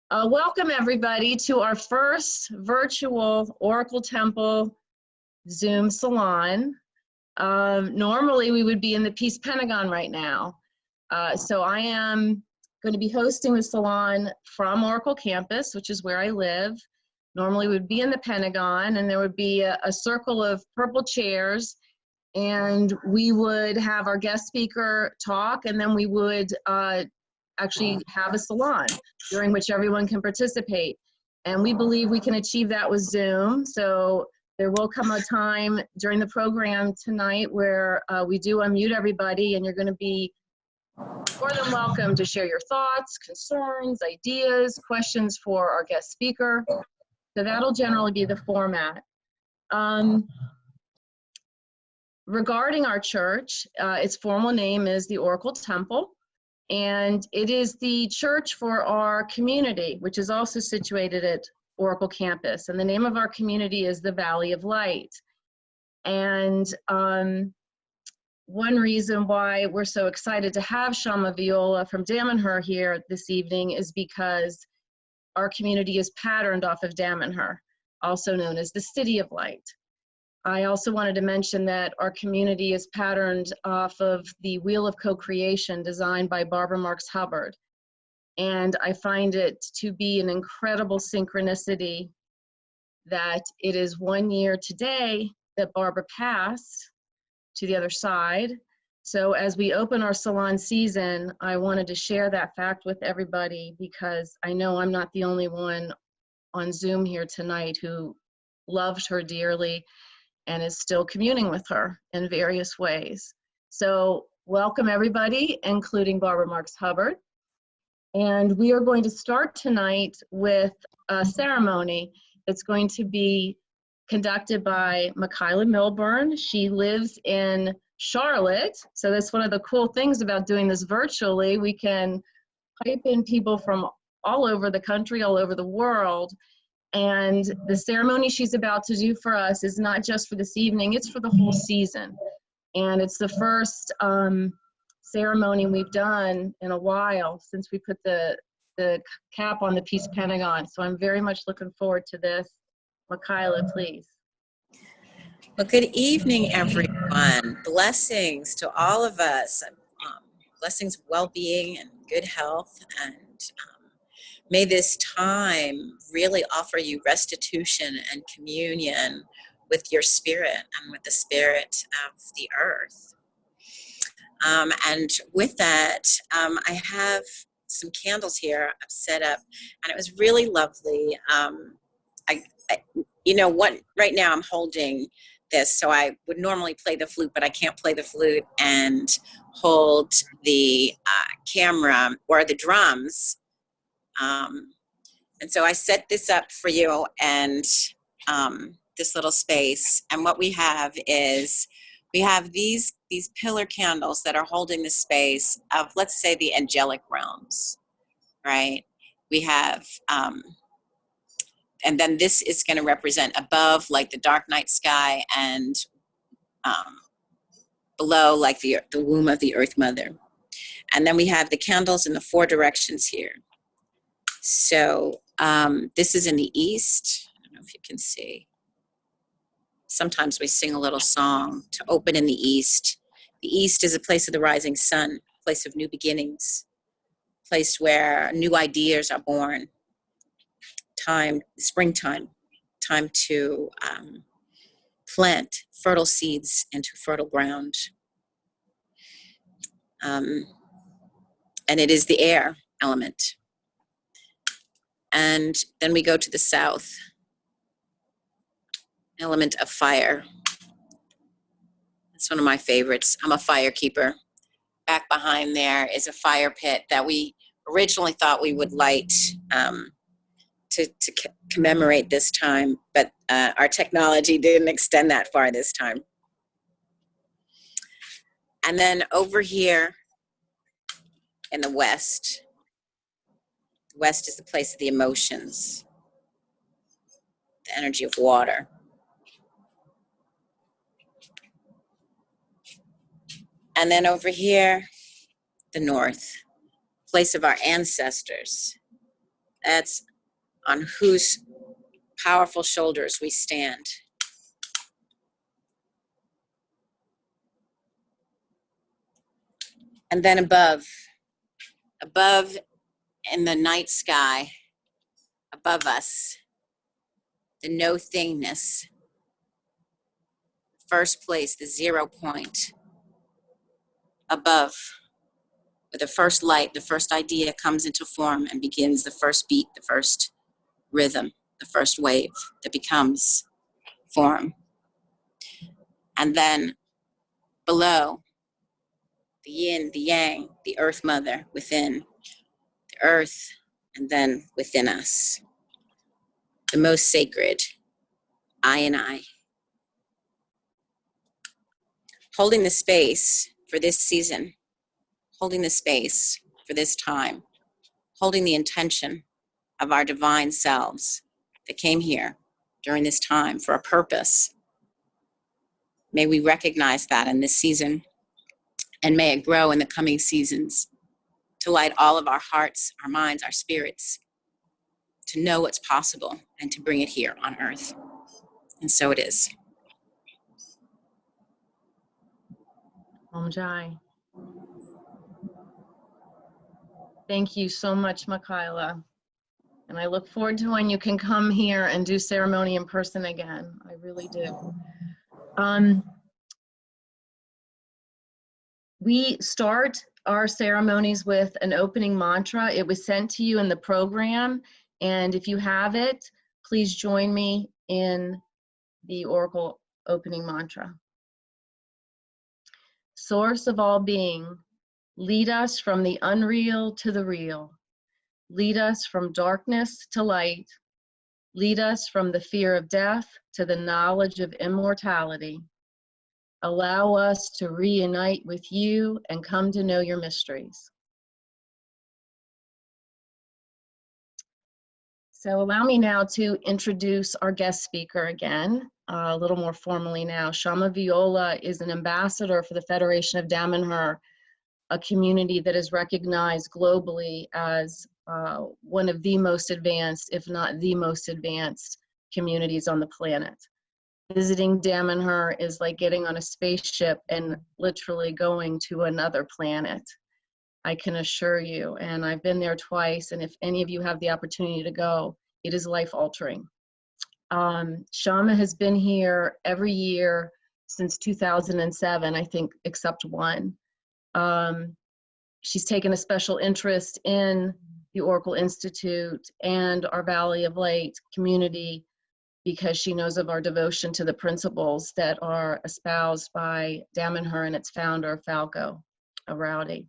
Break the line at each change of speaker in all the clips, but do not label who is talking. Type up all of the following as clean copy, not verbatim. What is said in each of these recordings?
Welcome everybody to our first virtual Oracle Temple Zoom Salon. Normally we would be in the Peace Pentagon right now. So I am going to be hosting the salon from Oracle Campus, which is where I live. Normally we would be in the Pentagon and there would be a circle of purple chairs and we would have our guest speaker talk, and then we would actually have a salon during which everyone can participate. And we believe we can achieve that with Zoom. So there will come a time during the program tonight where we do unmute everybody, and you're going to be more than welcome to share your thoughts, concerns, ideas, questions for our guest speaker. So that'll generally be the format. Regarding our church, its formal name is the Oracle Temple, and it is the church for our community, which is also situated at Oracle Campus. And the name of our community is the Valley of Light. And one reason why we're so excited to have Shama Viola from Damanhur here this evening is because our community is patterned off of Damanhur, also known as the City of Light. I also wanted to mention that our community is patterned off of the Wheel of Co-Creation designed by Barbara Marx Hubbard. And I find it to be an incredible synchronicity that it is 1 year today that Barbara passed to the other side. So as we open our salon season, I wanted to share that fact with everybody because I know I'm not the only one on Zoom here tonight who loved her dearly and is still communing with her in various ways. So welcome everybody, including Barbara Marx Hubbard. And we are going to start tonight with a ceremony. It's going to be conducted by Michaela Milburn. She lives in Charlotte. So that's one of the cool things about doing this virtually. We can pipe in people from all over the country, all over the world. And the ceremony she's about to do for us is not just for this evening, it's for the whole season. And it's the first ceremony we've done in a while since we put the cap on the Peace Pentagon. So I'm very much looking forward to this. Michaela, please.
Well, good evening, everyone. Blessings to all of us. Blessings, well-being, and good health. And may this time really offer you restitution and communion with your spirit and with the spirit of the earth. And with that, I have some candles here I've set up, and it was really lovely. You know what? Right now I'm holding this, so I would normally play the flute, but I can't play the flute and hold the camera or the drums. And so I set this up for you and this little space. And what we have is we have these pillar candles that are holding the space of, let's say, the angelic realms, right? We have, and then this is going to represent above, like the dark night sky, and below, like the womb of the Earth Mother. And then we have the candles in the four directions here. So this is in the east. I don't know if you can see. Sometimes we sing a little song to open in the east. The east is a place of the rising sun, a place of new beginnings, a place where new ideas are born. Time, springtime, time to plant fertile seeds into fertile ground. And it is the air element. And then we go to the south, element of fire. It's one of my favorites. I'm a fire keeper. Back behind there is a fire pit that we originally thought we would light to commemorate this time, but our technology didn't extend that far this time. And then over here in the west is the place of the emotions, the energy of water. And then over here, the north, place of our ancestors, That's on whose powerful shoulders we stand. And then above in the night sky, above us, the no thingness, first place, the 0 point, above, where the first light, the first idea comes into form and begins the first beat, the first rhythm, the first wave that becomes form. And then below, the yin, the yang, the earth mother within, the earth, and then within us, the most sacred, I and I. Holding the space for this season, holding the space for this time, holding the intention of our divine selves that came here during this time for a purpose. May we recognize that in this season, and may it grow in the coming seasons to light all of our hearts, our minds, our spirits, to know what's possible and to bring it here on earth. And so it is.
Om Jai. Thank you so much, Michaela. And I look forward to when you can come here and do ceremony in person again. I really do. We start our ceremonies with an opening mantra. It was sent to you in the program. And if you have it, please join me in the Oracle opening mantra. Source of all being, lead us from the unreal to the real. Lead us from darkness to light. Lead us from the fear of death to the knowledge of immortality. Allow us to reunite with you and come to know your mysteries. So allow me now to introduce our guest speaker again, a little more formally now. Shama Viola is an ambassador for the Federation of Damanhur, a community that is recognized globally as one of the most advanced, if not the most advanced communities on the planet. Visiting Damanhur is like getting on a spaceship and literally going to another planet. I can assure you, and I've been there twice, and if any of you have the opportunity to go, it is life-altering. Shama has been here every year since 2007, I think, except one. She's taken a special interest in the Oracle Institute and our Valley of Light community because she knows of our devotion to the principles that are espoused by Damanhur and its founder, Falco Arauti.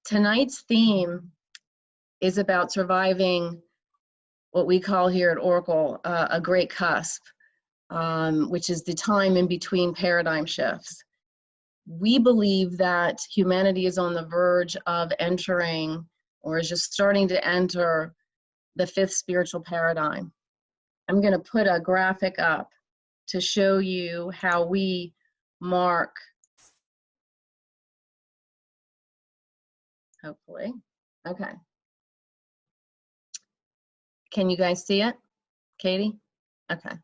Tonight's theme is about surviving what we call here at Oracle a great cusp, which is the time in between paradigm shifts. We believe that humanity is on the verge of entering, or is just starting to enter, the fifth spiritual paradigm. I'm going to put a graphic up to show you how we mark, hopefully. Okay. Can you guys see it? Katie? Okay.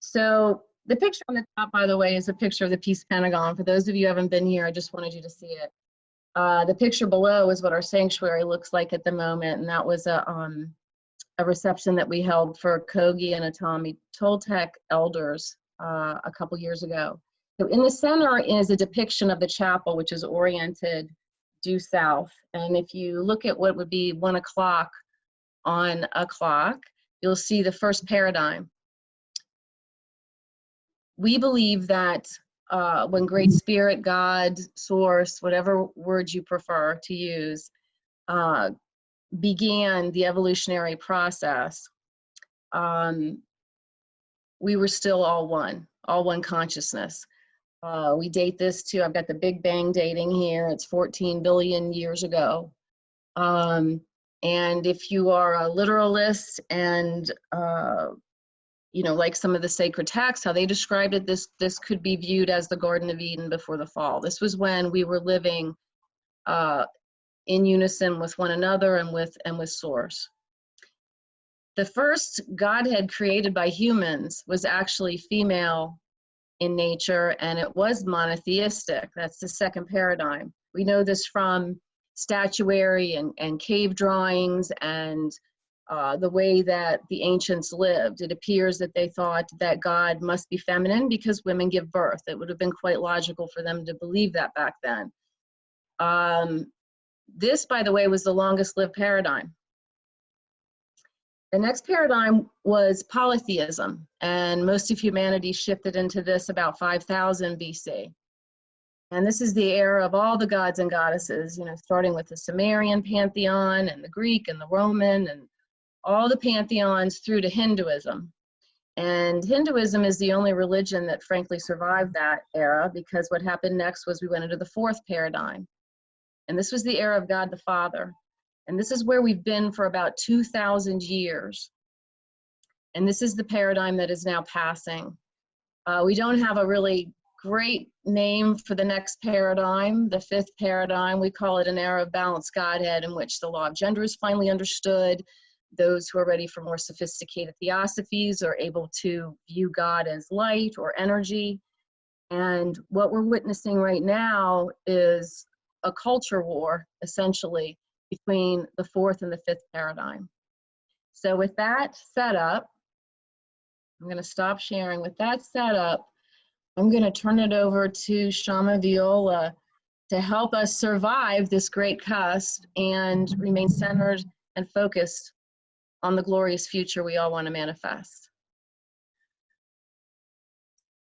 So the picture on the top, by the way, is a picture of the Peace Pentagon. For those of you who haven't been here, I just wanted you to see it. The picture below is what our sanctuary looks like at the moment, and that was a reception that we held for Kogi and Atami Toltec elders a couple years ago. So in the center is a depiction of the chapel, which is oriented due south. And if you look at what would be 1 o'clock on a clock, you'll see the first paradigm. We believe that when Great Spirit, God, Source, whatever words you prefer to use, began the evolutionary process, we were still all one consciousness. We date this to, I've got the Big Bang dating here, it's 14 billion years ago. And if you are a literalist and, you know, like some of the sacred texts, how they described it, this could be viewed as the Garden of Eden before the fall. This was when we were living in unison with one another and with Source. The first Godhead created by humans was actually female in nature, and it was monotheistic. That's the second paradigm. We know this from statuary and cave drawings and the way that the ancients lived. It appears that they thought that God must be feminine because women give birth. It would have been quite logical for them to believe that back then. This, by the way, was the longest lived paradigm. The next paradigm was polytheism, and most of humanity shifted into this about 5000 BC. And this is the era of all the gods and goddesses, you know, starting with the Sumerian pantheon and the Greek and the Roman and all the pantheons through to Hinduism. And Hinduism is the only religion that frankly survived that era, because what happened next was we went into the fourth paradigm. And this was the era of God the Father. And this is where we've been for about 2000 years. And this is the paradigm that is now passing. We don't have a really great name for the next paradigm, the fifth paradigm. We call it an era of balanced Godhead, in which the law of gender is finally understood. Those who are ready for more sophisticated theosophies are able to view God as light or energy. And what we're witnessing right now is a culture war, essentially, between the fourth and the fifth paradigm. So with that setup, I'm going to stop sharing. With that setup, I'm going to turn it over to Shama Viola to help us survive this great cusp and remain centered and focused on the glorious future we all want to manifest.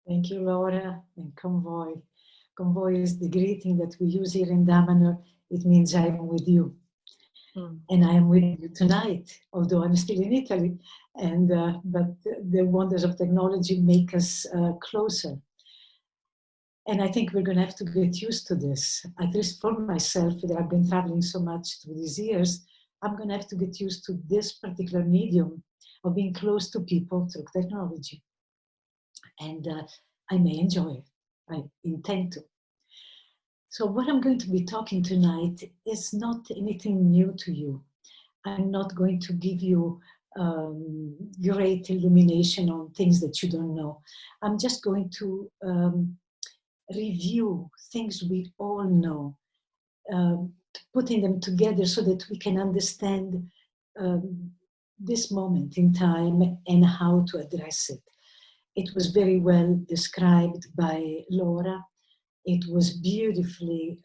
Thank you, Laura, and convoy. Convoy is the greeting that we use here in Damanhur. It means I am with you. And I am with you tonight, although I'm still in Italy, and but the wonders of technology make us closer. And I think we're going to have to get used to this. At least for myself, that I've been traveling so much through these years, I'm going to have to get used to this particular medium of being close to people through technology. And I may enjoy it. I intend to. So what I'm going to be talking tonight is not anything new to you. I'm not going to give you great illumination on things that you don't know. I'm just going to review things we all know, putting them together so that we can understand this moment in time and how to address it. It was very well described by Laura. It was beautifully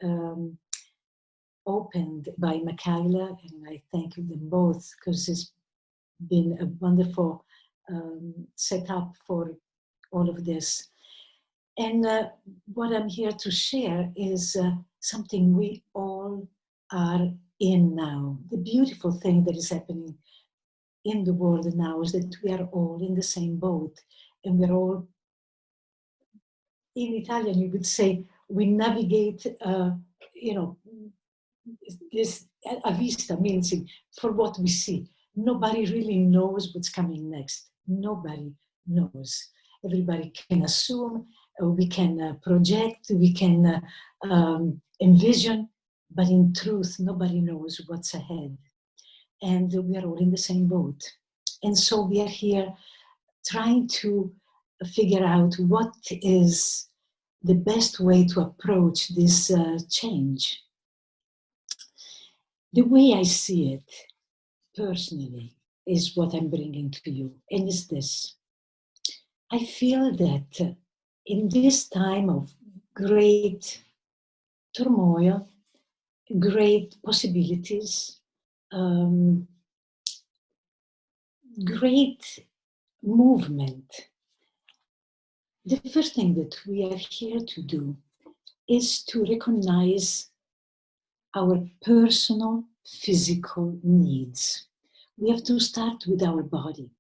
opened by Michaela, and I thank them both because it's been a wonderful setup for all of this. And what I'm here to share is something we all are in now. The beautiful thing that is happening in the world now is that we are all in the same boat, and we're all, in Italian you would say, we navigate, you know, this a vista means for what we see. Nobody really knows what's coming next. Nobody knows. Everybody can assume, we can project, we can envision, but in truth, nobody knows what's ahead. And we are all in the same boat. And so we are here trying to figure out what is the best way to approach this change. The way I see it, personally, is what I'm bringing to you, and it's this. I feel that in this time of great turmoil, great possibilities, great movement, the first thing that we are here to do is to recognize our personal physical needs. We have to start with our body.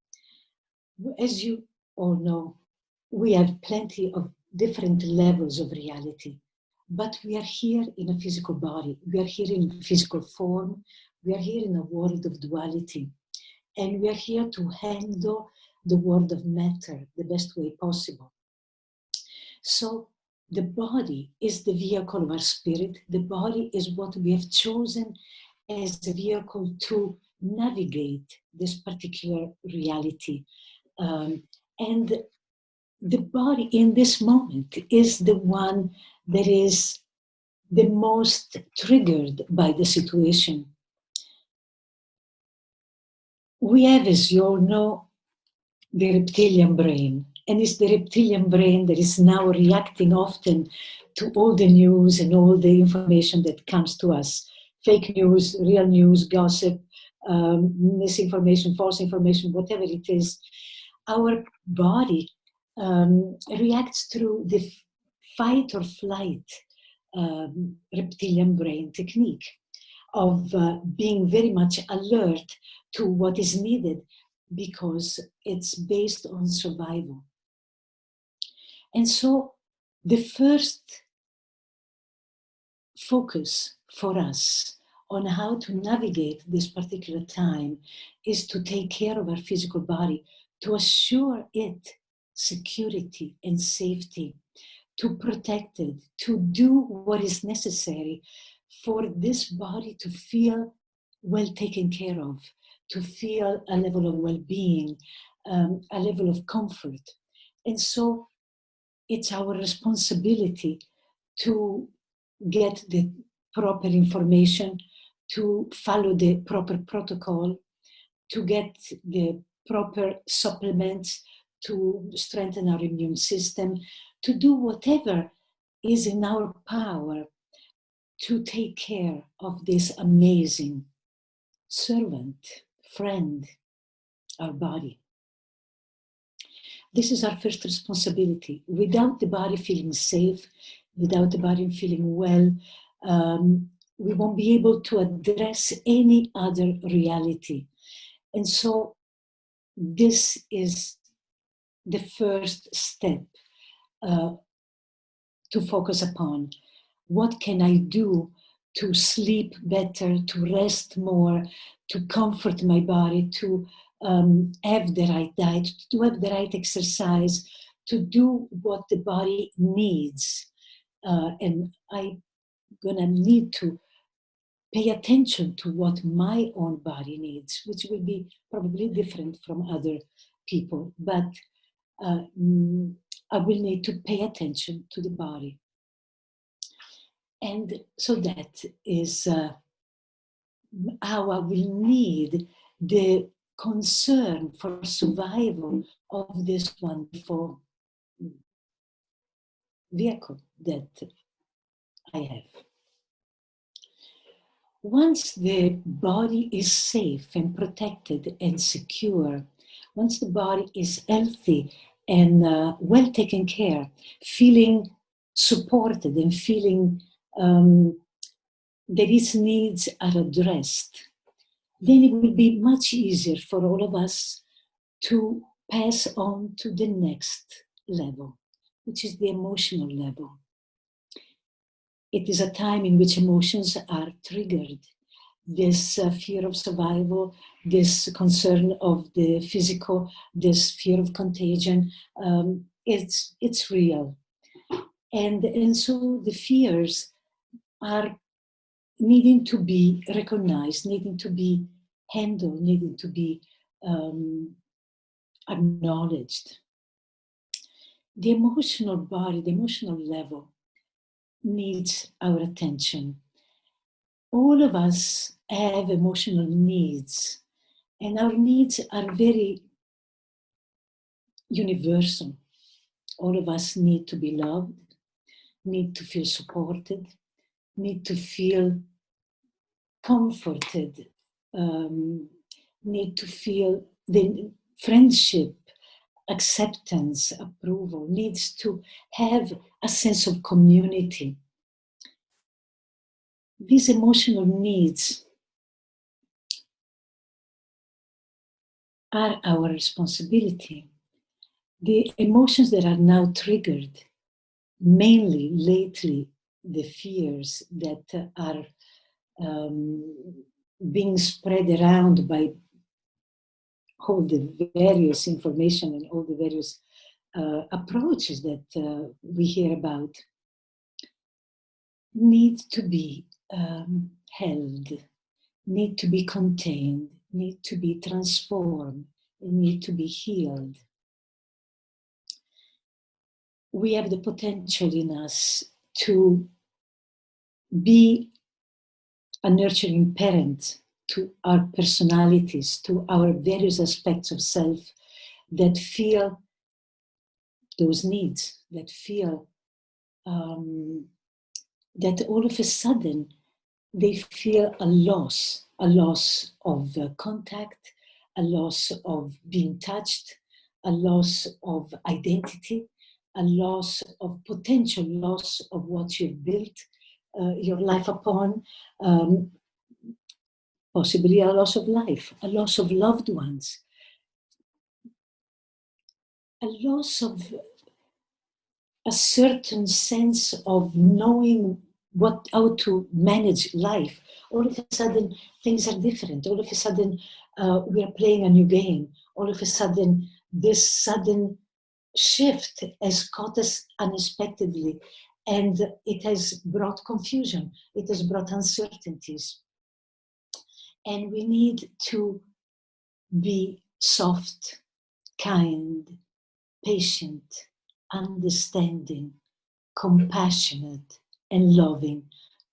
As you all know, we have plenty of different levels of reality, but we are here in a physical body. We are here in physical form. We are here in a world of duality. And we are here to handle the world of matter the best way possible. So the body is the vehicle of our spirit. The body is what we have chosen as a vehicle to navigate this particular reality. And the body in this moment is the one that is the most triggered by the situation. We have, as you all know, the reptilian brain, and it's the reptilian brain that is now reacting often to all the news and all the information that comes to us. Fake news, real news, gossip, misinformation, false information, whatever it is. Our body reacts through the fight or flight reptilian brain technique of being very much alert to what is needed, because it's based on survival. And so the first focus for us on how to navigate this particular time is to take care of our physical body, to assure it security and safety, to protect it, to do what is necessary for this body to feel well taken care of, to feel a level of well-being, a level of comfort. And so it's our responsibility to get the proper information, to follow the proper protocol, to get the proper supplements to strengthen our immune system, to do whatever is in our power to take care of this amazing servant, friend, our body. This is our first responsibility. Without the body feeling safe, without the body feeling well, we won't be able to address any other reality. And so this is the first step to focus upon. What can I do to sleep better, to rest more, to comfort my body, to have the right diet, to have the right exercise, to do what the body needs. And I'm gonna need to pay attention to what my own body needs, which will be probably different from other people, but I will need to pay attention to the body. And so that is how I will need the concern for survival of this wonderful vehicle that I have. Once the body is safe and protected and secure, once the body is healthy and well taken care, feeling supported and feeling that its needs are addressed, then it will be much easier for all of us to pass on to the next level, which is the emotional level. It is a time in which emotions are triggered. This fear of survival, this concern of the physical, this fear of contagion, it's real. And so the fears are needing to be recognized, needing to be handled, needing to be acknowledged. The emotional body, the emotional level needs our attention. All of us have emotional needs, and our needs are very universal. All of us need to be loved, need to feel supported, need to feel comforted, need to feel the friendship, acceptance, approval, needs to have a sense of community. These emotional needs are our responsibility. The emotions that are now triggered, mainly lately, the fears that are being spread around by all the various information and all the various approaches that we hear about. need to be held, need to be contained, need to be transformed, and need to be healed. We have the potential in us to be a nurturing parent to our personalities, to our various aspects of self that feel those needs, that feel that all of a sudden they feel a loss of contact, a loss of being touched, a loss of identity, a loss of potential loss of what you've built your life upon, possibly a loss of life, a loss of loved ones, a loss of a certain sense of knowing how to manage life. All of a sudden, things are different. All of a sudden, we are playing a new game. All of a sudden, this sudden shift has caught us unexpectedly, and it has brought confusion. It has brought uncertainties. And we need to be soft, kind, patient, understanding, compassionate, and loving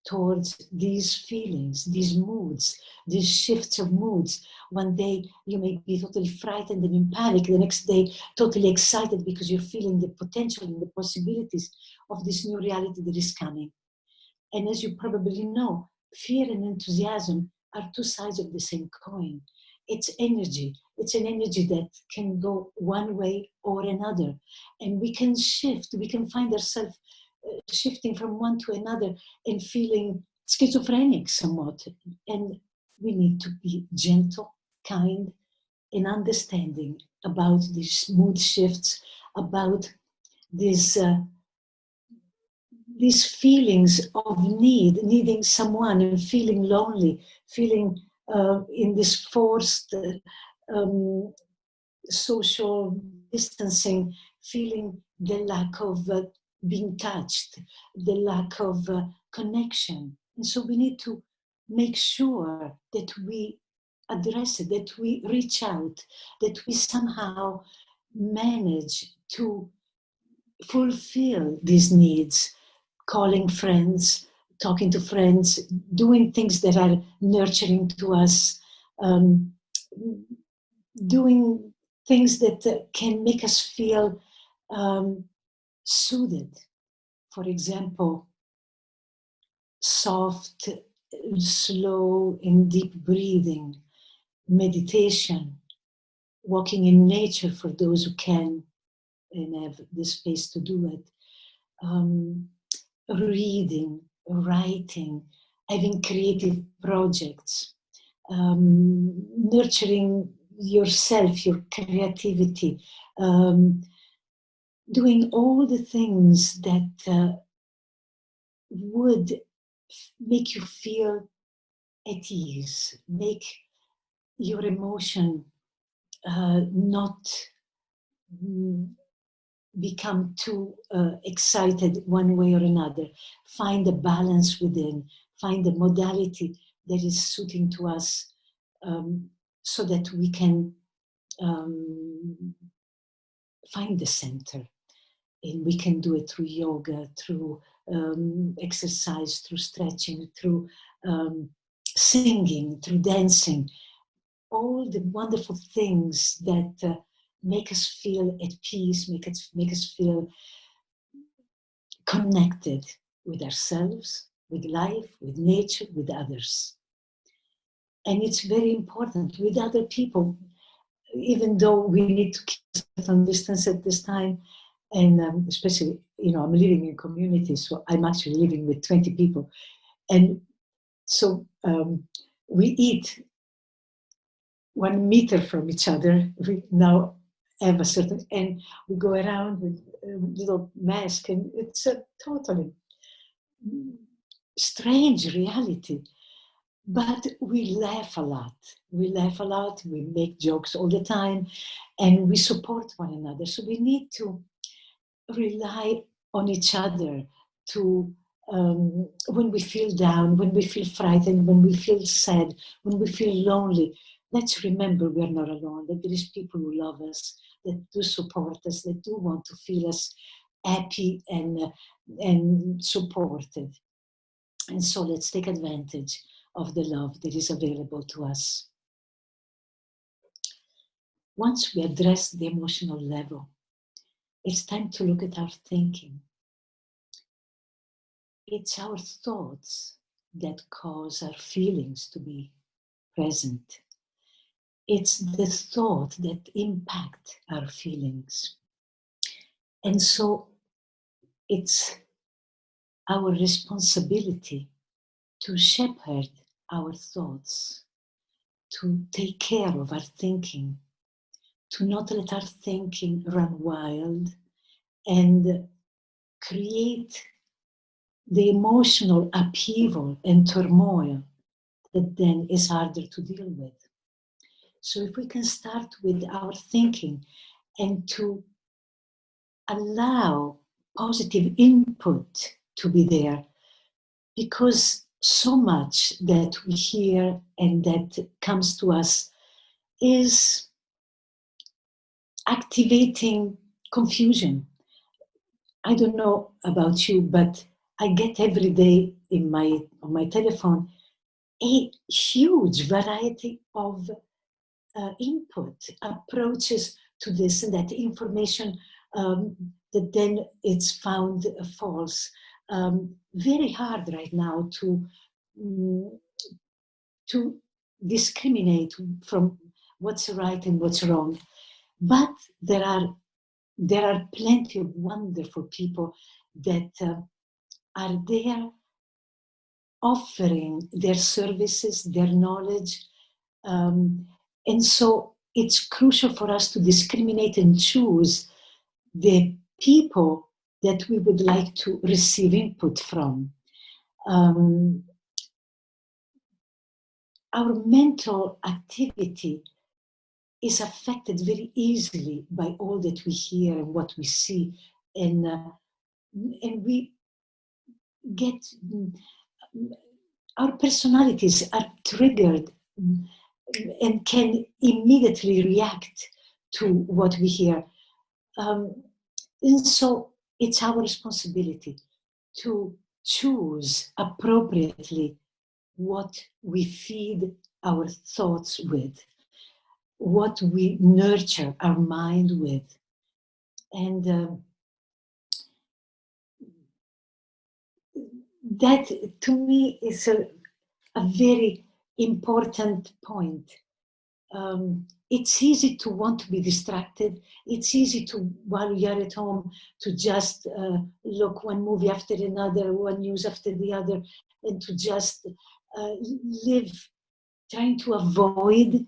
towards these feelings, these moods, these shifts of moods. One day you may be totally frightened and in panic, the next day totally excited because you're feeling the potential and the possibilities of this new reality that is coming. And as you probably know, fear and enthusiasm are two sides of the same coin. It's energy. It's an energy that can go one way or another. And we can shift. We can find ourselves shifting from one to another and feeling schizophrenic somewhat. And we need to be gentle, kind, and understanding about these mood shifts, about these feelings of needing someone and feeling lonely, feeling in this forced social distancing, feeling the lack of being touched, the lack of connection. And so we need to make sure that we address it, that we reach out, that we somehow manage to fulfill these needs, calling friends, talking to friends, doing things that are nurturing to us, doing things that can make us feel soothed. For example, soft, slow and deep breathing, meditation, walking in nature for those who can and have the space to do it, reading, writing, having creative projects, nurturing yourself, your creativity, doing all the things that would make you feel at ease, make your emotion not become too excited one way or another. Find a balance within, find a modality that is suiting to us, so that we can find the center. And we can do it through yoga, through exercise, through stretching, through singing, through dancing. All the wonderful things that make us feel at peace, make us feel connected with ourselves, with life, with nature, with others. And it's very important with other people, even though we need to keep a certain distance at this time. And especially, I'm living in community, so I'm actually living with 20 people. And so we eat 1 meter from each other. We now have a certain, and we go around with a little mask, and it's a totally strange reality. But we laugh a lot. We laugh a lot, we make jokes all the time, and we support one another. So we need to rely on each other to when we feel down, when we feel frightened, when we feel sad, when we feel lonely, let's remember we're not alone, that there is people who love us, that do support us, that do want to feel us happy and supported. And so let's take advantage of the love that is available to us. Once we address the emotional level, it's time to look at our thinking. It's our thoughts that cause our feelings to be present. It's the thought that impact our feelings. And so it's our responsibility to shepherd our thoughts, to take care of our thinking, to not let our thinking run wild and create the emotional upheaval and turmoil that then is harder to deal with. So if we can start with our thinking and to allow positive input to be there, because so much that we hear and that comes to us is activating confusion. I don't know about you, but I get every day on my telephone a huge variety of input, approaches to this and that information that then it's found false. Very hard right now to discriminate from what's right and what's wrong. But there are plenty of wonderful people that are there offering their services, their knowledge. And so it's crucial for us to discriminate and choose the people that we would like to receive input from. Our mental activity is affected very easily by all that we hear and what we see, and we get, our personalities are triggered and can immediately react to what we hear. And so it's our responsibility to choose appropriately what we feed our thoughts with, what we nurture our mind with. And that, to me, is a very important point. It's easy to want to be distracted. It's easy to, while you're at home, to just look one movie after another, one news after the other, and to just live trying to avoid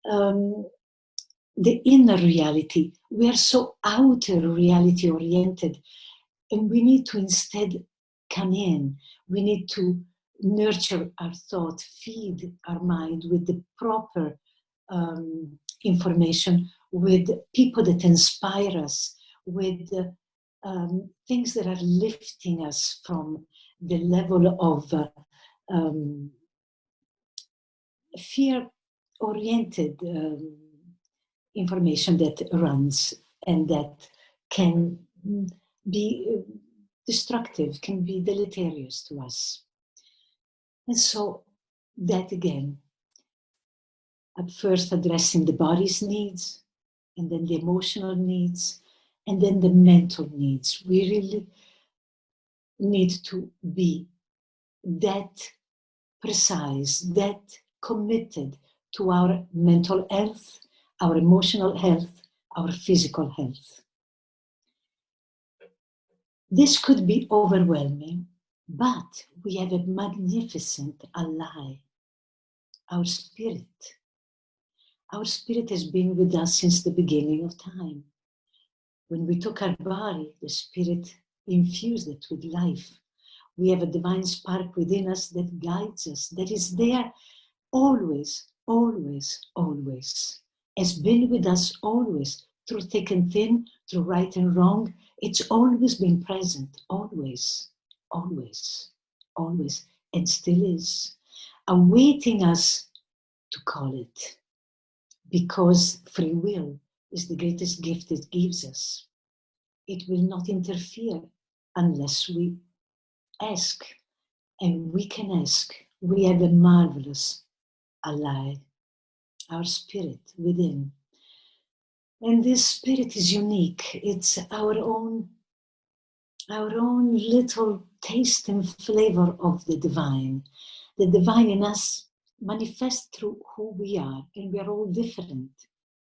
the inner reality. We are so outer reality oriented, and we need to instead come in. We need to nurture our thought, feed our mind with the proper information, with people that inspire us, with things that are lifting us from the level of fear-oriented information that runs and that can be destructive, can be deleterious to us. And so that again, at first addressing the body's needs, and then the emotional needs, and then the mental needs. We really need to be that precise, that committed to our mental health, our emotional health, our physical health. This could be overwhelming, but we have a magnificent ally, our spirit. Our spirit has been with us since the beginning of time. When we took our body, the spirit infused it with life. We have a divine spark within us that guides us, that is there always, always, always. Has been with us always, through thick and thin, through right and wrong. It's always been present, always, always, always, and still is, awaiting us to call it, because free will is the greatest gift it gives us. It will not interfere unless we ask, and we can ask. We have a marvelous ally, our spirit within. And this spirit is unique. It's our own little taste and flavor of the divine. The divine in us manifests through who we are, and we are all different.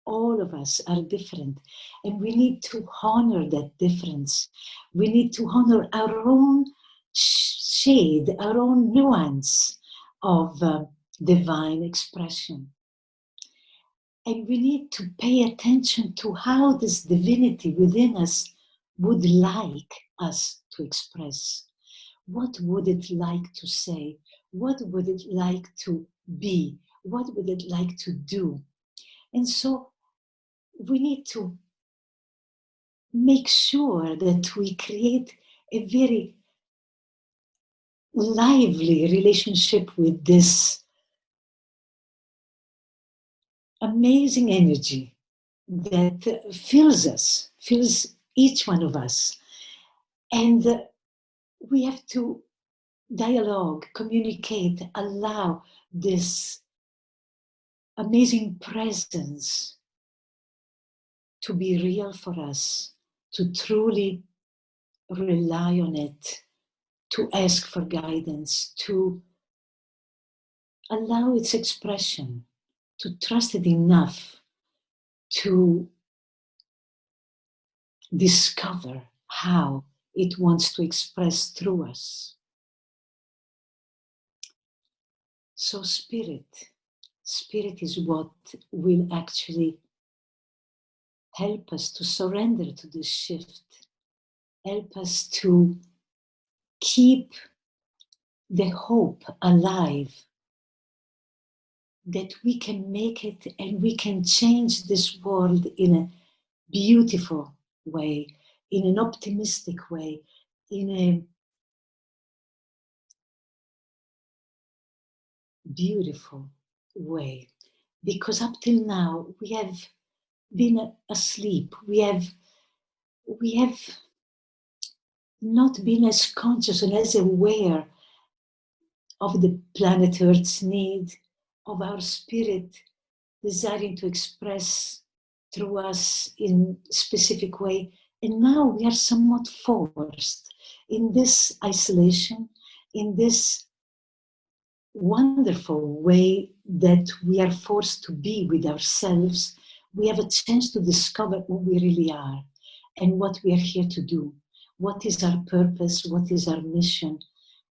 All of us are different, and we need to honor that difference. We need to honor our own shade, our own nuance of divine expression. And we need to pay attention to how this divinity within us would like us to express. What would it like to say? What would it like to be? What would it like to do? And so we need to make sure that we create a very lively relationship with this amazing energy that fills us, fills each one of us. And we have to dialogue, communicate, allow this amazing presence to be real for us, to truly rely on it, to ask for guidance, to allow its expression, to trust it enough to discover how it wants to express through us. So spirit is what will actually help us to surrender to this shift, help us to keep the hope alive that we can make it and we can change this world in a beautiful way, in an optimistic way, in a beautiful way. Because up till now we have been asleep. We have not been as conscious and as aware of the planet Earth's need, of our spirit desiring to express through us in a specific way. And now we are somewhat forced in this isolation, in this wonderful way that we are forced to be with ourselves. We have a chance to discover who we really are and what we are here to do. What is our purpose? What is our mission?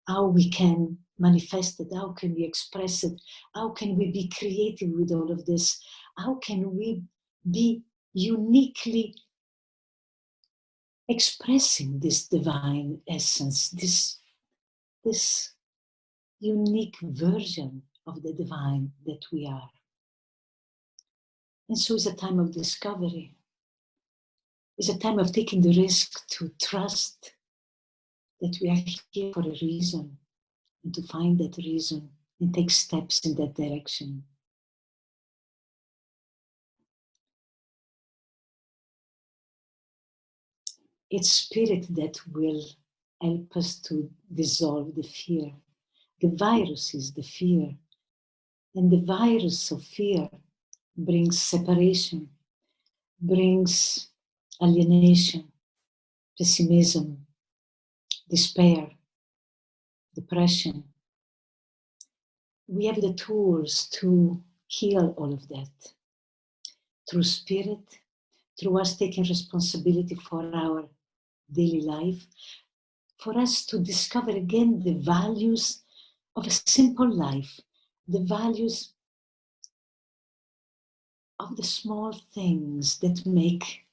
How we can manifest it? How can we express it? How can we be creative with all of this? How can we be uniquely expressing this divine essence, this unique version of the divine that we are? And so it's a time of discovery. It's a time of taking the risk to trust that we are here for a reason, and to find that reason and take steps in that direction. It's spirit that will help us to dissolve the fear. The virus is the fear. And the virus of fear brings separation, brings alienation, pessimism, despair, depression. We have the tools to heal all of that through spirit, through us taking responsibility for our daily life, for us to discover again the values of a simple life, the values of the small things that make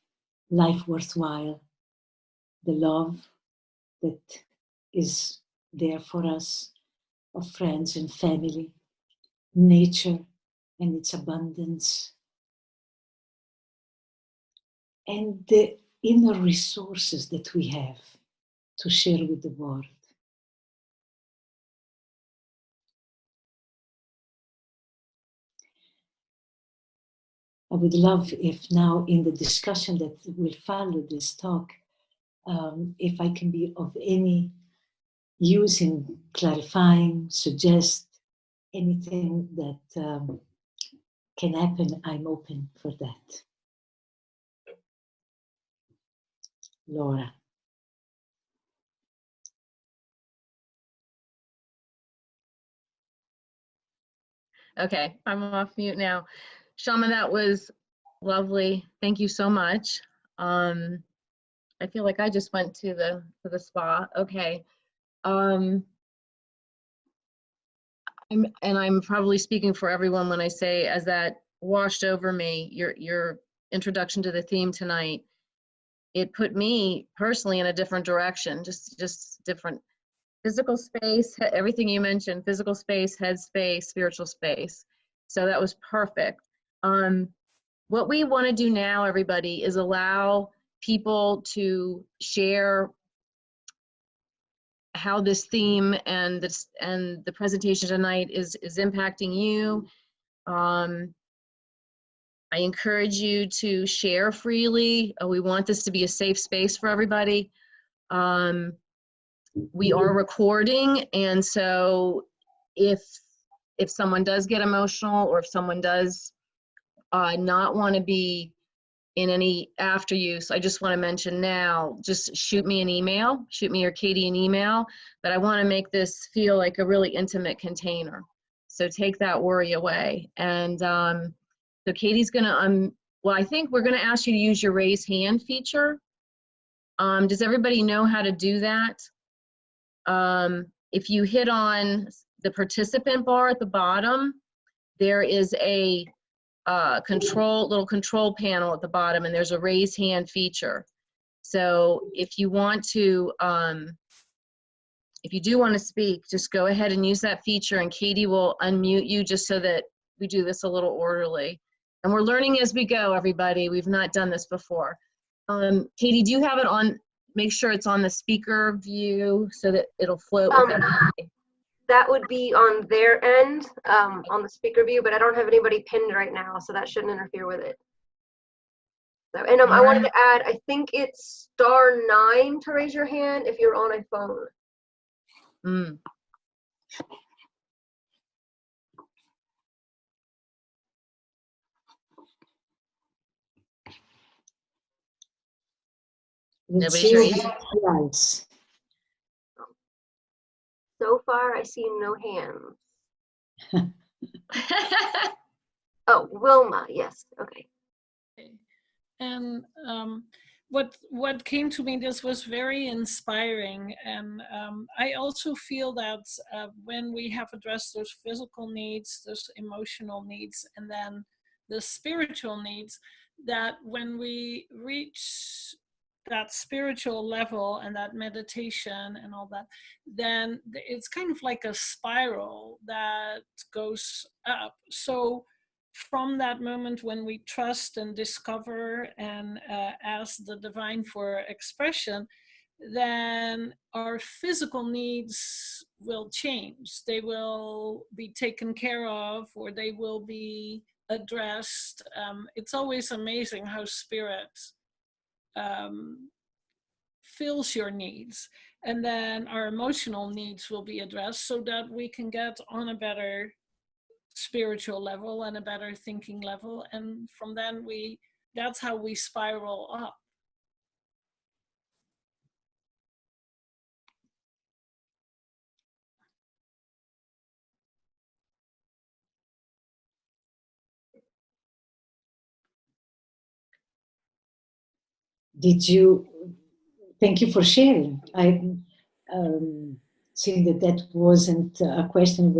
life worthwhile, the love that is there for us, of friends and family, nature and its abundance, and the inner resources that we have to share with the world. I would love if now in the discussion that will follow this talk, if I can be of any use in clarifying, suggest anything that can happen, I'm open for that. Laura.
Okay, I'm off mute now. Shama, that was lovely. Thank you so much. I feel like I just went to the spa. Okay. I'm probably speaking for everyone when I say, as that washed over me, your introduction to the theme tonight, it put me personally in a different direction, just different physical space, everything you mentioned, physical space, head space, spiritual space. So that was perfect. What we want to do now, everybody, is allow people to share how this theme and the presentation tonight is impacting you. I encourage you to share freely. We want this to be a safe space for everybody. We are recording, and so if someone does get emotional, or if someone does not want to be in any after use, I just want to mention now, just shoot me an email, shoot me or Katie an email, but I want to make this feel like a really intimate container. So take that worry away. And so Katie's gonna, well, I think we're gonna ask you to use your raise hand feature. Does everybody know how to do that? If you hit on the participant bar at the bottom, there is a little control panel at the bottom, and there's a raise hand feature. So if you want to, if you do want to speak, just go ahead and use that feature, and Katie will unmute you just so that we do this a little orderly. And we're learning as we go, everybody. We've not done this before. Katie, do you have it on? Make sure it's on the speaker view so that it'll float with everybody.
That would be on their end, on the speaker view, but I don't have anybody pinned right now, so that shouldn't interfere with it. So, and I wanted to add, I think it's *9 to raise your hand if you're on a phone.
Mm. Nobody's raising.
Yes.
So far, I see no hands. Oh, Wilma, yes, okay.
And what came to me, this was very inspiring. And I also feel that when we have addressed those physical needs, those emotional needs, and then the spiritual needs, that when we reach that spiritual level and that meditation and all that, then it's kind of like a spiral that goes up. So from that moment when we trust and discover and ask the divine for expression, then our physical needs will change. They will be taken care of, or they will be addressed. It's always amazing how spirit fills your needs, and then our emotional needs will be addressed so that we can get on a better spiritual level and a better thinking level, and from then that's how we spiral up.
Thank you for sharing. I think that wasn't a question, it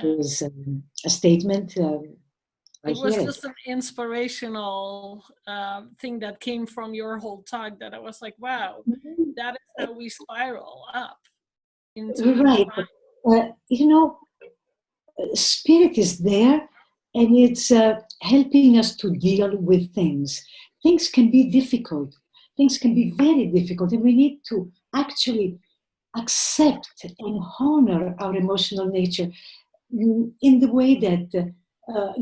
was a statement.
It was just an inspirational thing that came from your whole talk, that I was like, wow, that is how we spiral up into
right. You know, spirit is there, and it's helping us to deal with things. Things can be difficult. Things can be very difficult, and we need to actually accept and honor our emotional nature in the way that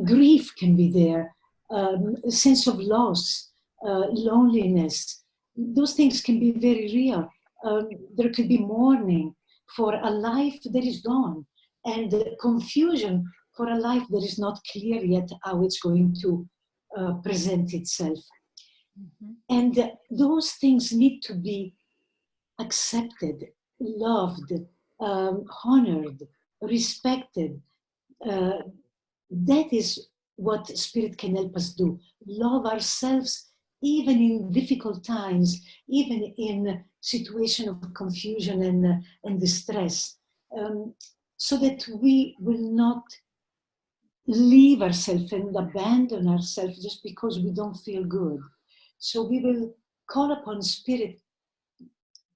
grief can be there, a sense of loss, loneliness. Those things can be very real. There could be mourning for a life that is gone, and confusion for a life that is not clear yet how it's going to present itself.
Mhm.
And those things need to be accepted, loved, honored, respected. That is what Spirit can help us do. Love ourselves even in difficult times, even in situation of confusion and distress, so that we will not leave ourselves and abandon ourselves just because we don't feel good. So we will call upon Spirit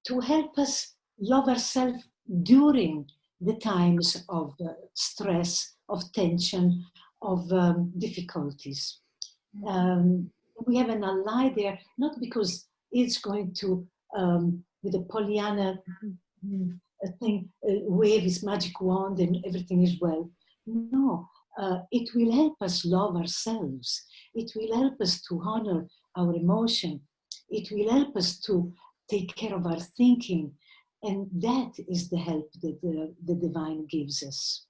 to help us love ourselves during the times of stress, of tension, of difficulties. We have an ally there, not because it's going to, with a Pollyanna thing, wave his magic wand and everything is well. No, it will help us love ourselves. It will help us to honor our emotion. It will help us to take care of our thinking. And that is the help that the divine gives us.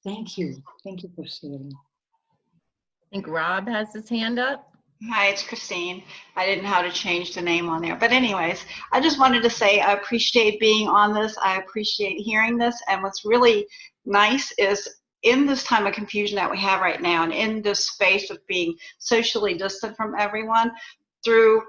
Thank you. Thank you for sharing.
I think Rob has his hand up.
Hi, it's Christine. I didn't know how to change the name on there. But anyways, I just wanted to say I appreciate being on this. I appreciate hearing this. And what's really nice is in this time of confusion that we have right now, and in this space of being socially distant from everyone, through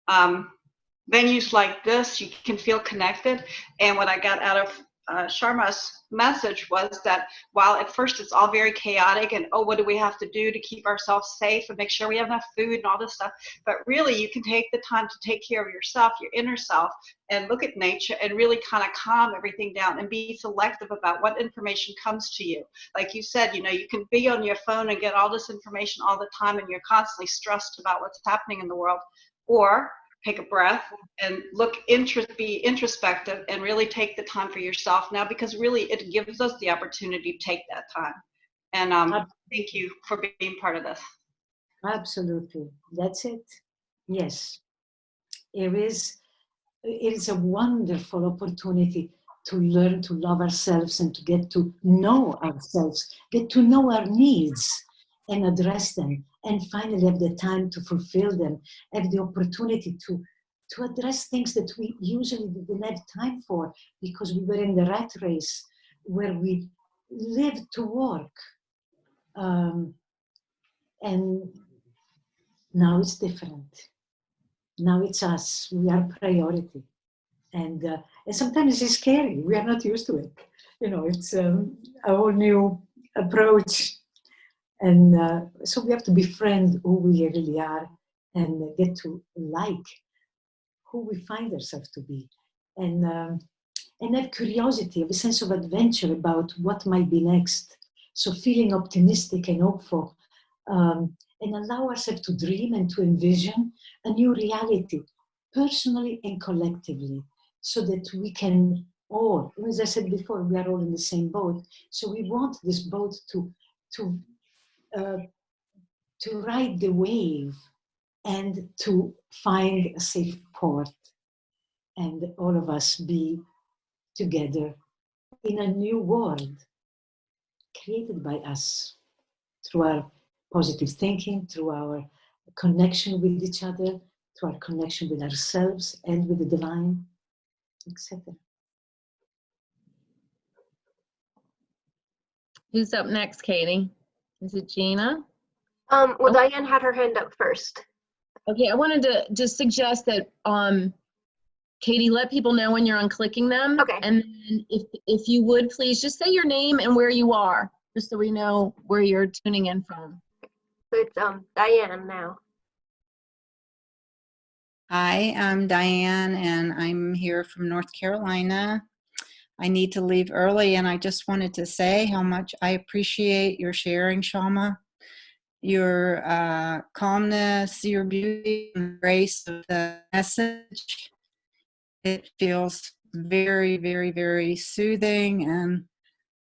venues like this, you can feel connected. And what I got out of Sharma's message was that while at first it's all very chaotic and, oh, what do we have to do to keep ourselves safe and make sure we have enough food and all this stuff, but really you can take the time to take care of yourself, your inner self, and look at nature and really kind of calm everything down and be selective about what information comes to you. Like you said, you know, you can be on your phone and get all this information all the time and you're constantly stressed about what's happening in the world. Or take a breath and be introspective and really take the time for yourself now, because really it gives us the opportunity to take that time. And thank you for being part of this.
Absolutely. That's it. Yes. It is a wonderful opportunity to learn to love ourselves and to get to know ourselves, get to know our needs and address them, and finally have the time to fulfill them, have the opportunity to address things that we usually didn't have time for because we were in the rat race where we lived to work. And now it's different. Now it's us. We are priority. And sometimes it's scary. We are not used to it. You know, it's a whole new approach. And so we have to befriend who we really are and get to like who we find ourselves to be. And have curiosity, have a sense of adventure about what might be next. So feeling optimistic and hopeful. And allow ourselves to dream and to envision a new reality, personally and collectively, so that we can all, as I said before, we are all in the same boat. So we want this boat to ride the wave and to find a safe port, and all of us be together in a new world created by us through our positive thinking, through our connection with each other, through our connection with ourselves and with the divine, etc.
Who's up next, Katie? Is it Gina?
Well, Diane had her hand up first.
Okay, I wanted to just suggest that Katie, let people know when you're unclicking them.
Okay.
And then if you would please just say your name and where you are, just so we know where you're tuning in from.
So it's Diane now.
Hi, I'm Diane, and I'm here from North Carolina. I need to leave early, and I just wanted to say how much I appreciate your sharing, Shama, your calmness, your beauty, and grace of the message. It feels very, very, very soothing, and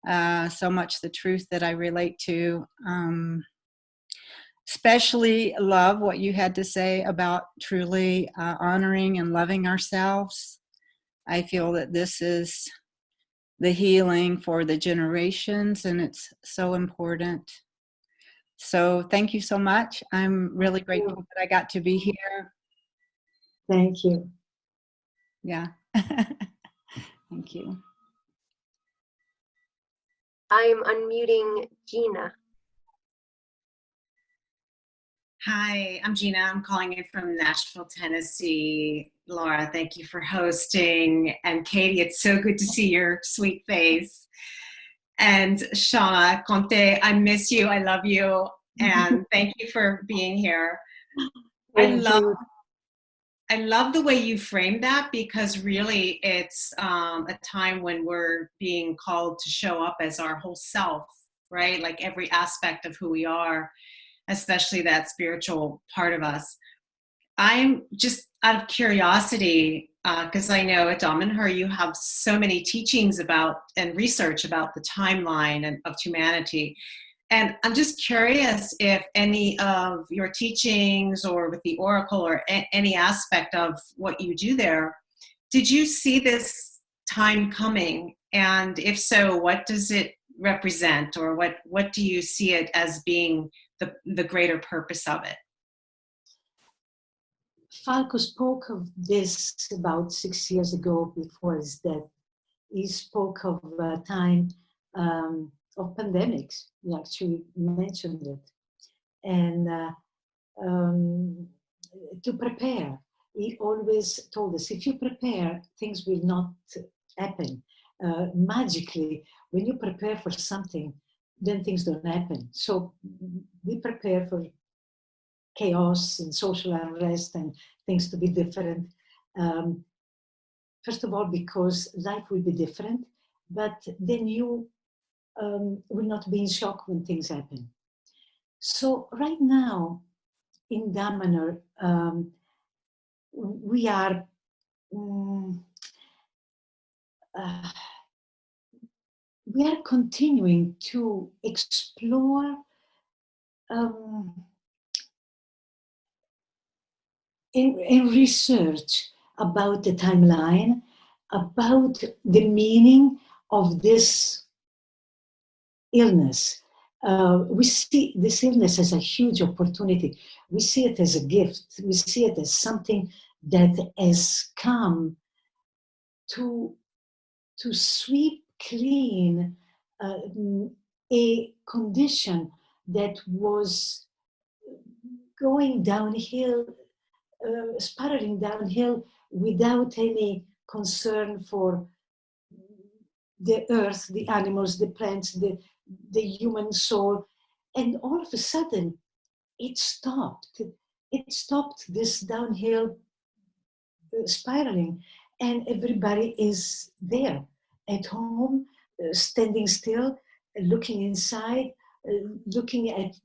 so much the truth that I relate to. Especially love what you had to say about truly honoring and loving ourselves. I feel that this is the healing for the generations, and it's so important. So thank you so much. I'm really grateful that I got to be here.
Thank you.
Yeah. Thank you.
I'm unmuting Gina.
Hi, I'm Gina. I'm calling in from Nashville, Tennessee. Laura, thank you for hosting. And Katie, it's so good to see your sweet face. And Shama, Conte, I miss you. I love you. And thank you for being here.
Thank you.
I love the way you framed that, because really it's a time when we're being called to show up as our whole self, right? Like every aspect of who we are, especially that spiritual part of us. I'm just out of curiosity, because I know at Damanhur you have so many teachings about and research about the timeline of humanity. And I'm just curious if any of your teachings or with the Oracle or any aspect of what you do there, did you see this time coming? And if so, what does it represent, or what do you see it as being the greater purpose of it?
Falco spoke of this about 6 years ago before his death. He spoke of a time of pandemics. He actually mentioned it. And to prepare, he always told us, if you prepare, things will not happen. Magically, when you prepare for something, then things don't happen. So we prepare for chaos and social unrest and things to be different. First of all, because life will be different, but then you will not be in shock when things happen. So right now in Damanhur, we are continuing to explore in research about the timeline, about the meaning of this illness. We see this illness as a huge opportunity. We see it as a gift. We see it as something that has come to sweep clean a condition that was going downhill, spiraling downhill without any concern for the earth, the animals, the plants, the human soul. And all of a sudden, it stopped. It stopped this downhill spiraling. And everybody is there at home, standing still, looking inside, looking at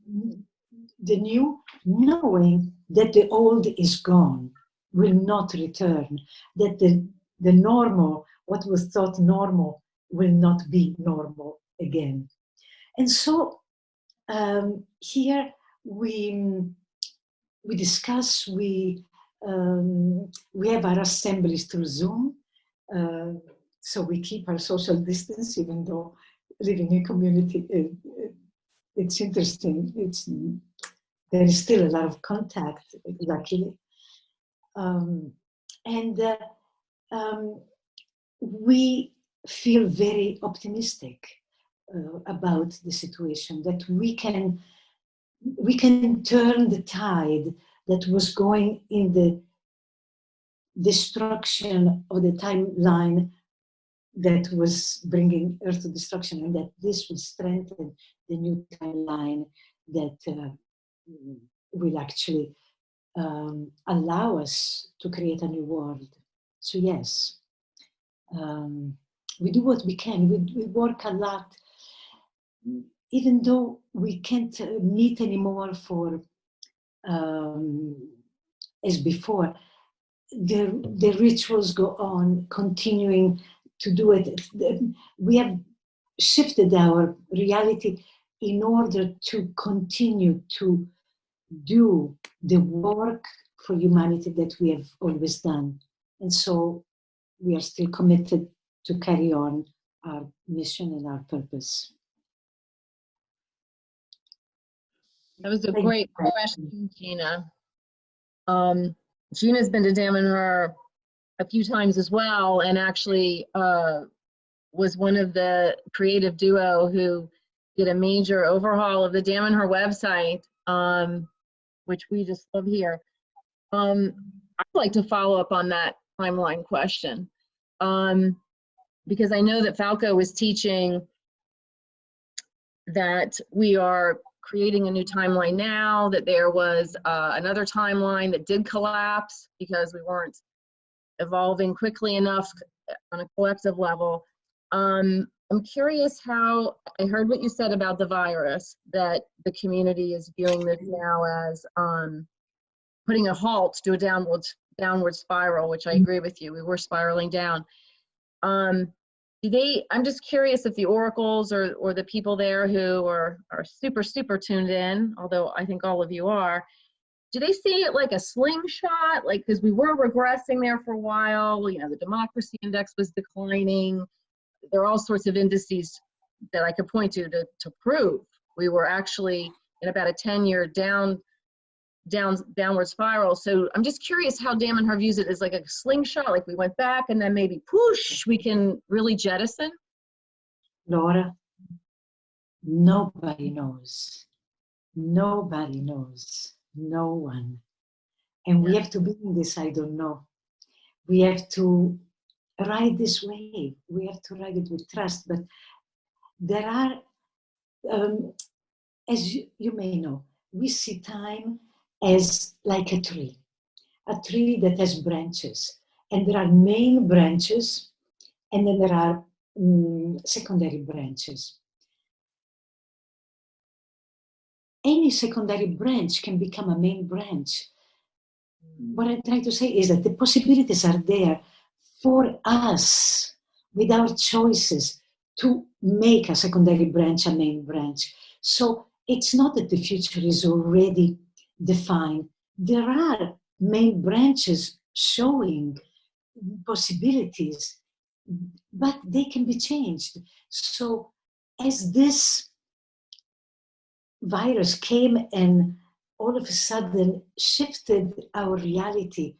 the new, knowing that the old is gone, will not return, that the normal, what was thought normal, will not be normal again. And so here we discuss, we have our assemblies through Zoom, so we keep our social distance, even though living in community, it's interesting. There is still a lot of contact, luckily. We feel very optimistic about the situation, that we can turn the tide that was going in the destruction of the timeline that was bringing Earth to destruction, and that this will strengthen the new timeline that will actually allow us to create a new world. So yes, we do what we can. We work a lot, even though we can't meet anymore for as before. The rituals go on, continuing to do it. We have shifted our reality in order to continue to do the work for humanity that we have always done. And so we are still committed to carry on our mission and our purpose.
That was a
Thank
great
you.
question, Gina. Gina's been to Damanhur a few times as well, and actually was one of the creative duo who did a major overhaul of the Damanhur website, which we just love here. I'd like to follow up on that timeline question, because I know that Falco was teaching that we are creating a new timeline now, that there was another timeline that did collapse because we weren't evolving quickly enough on a collective level. I'm curious how, I heard what you said about the virus, that the community is viewing this now as putting a halt to a downward spiral, which I agree with you. We were spiraling down. I'm just curious if the oracles or the people there who are super tuned in, although I think all of you are, do they see it like a slingshot? Like, because we were regressing there for a while, you know, the democracy index was declining. There are all sorts of indices that I could point to prove we were actually in about a 10-year downward spiral. So I'm just curious how Damanhur views it as like a slingshot, like we went back and then maybe push, we can really jettison.
Laura, nobody knows. Nobody knows. No one. And we have to be in this, I don't know. We have to ride this wave. We have to ride it with trust. But there are, as you may know, we see time as like a tree that has branches. And there are main branches, and then there are secondary branches. Any secondary branch can become a main branch. What I'm trying to say is that the possibilities are there for us, with our choices, to make a secondary branch a main branch. So it's not that the future is already defined. There are main branches showing possibilities, but they can be changed. So as this virus came and all of a sudden shifted our reality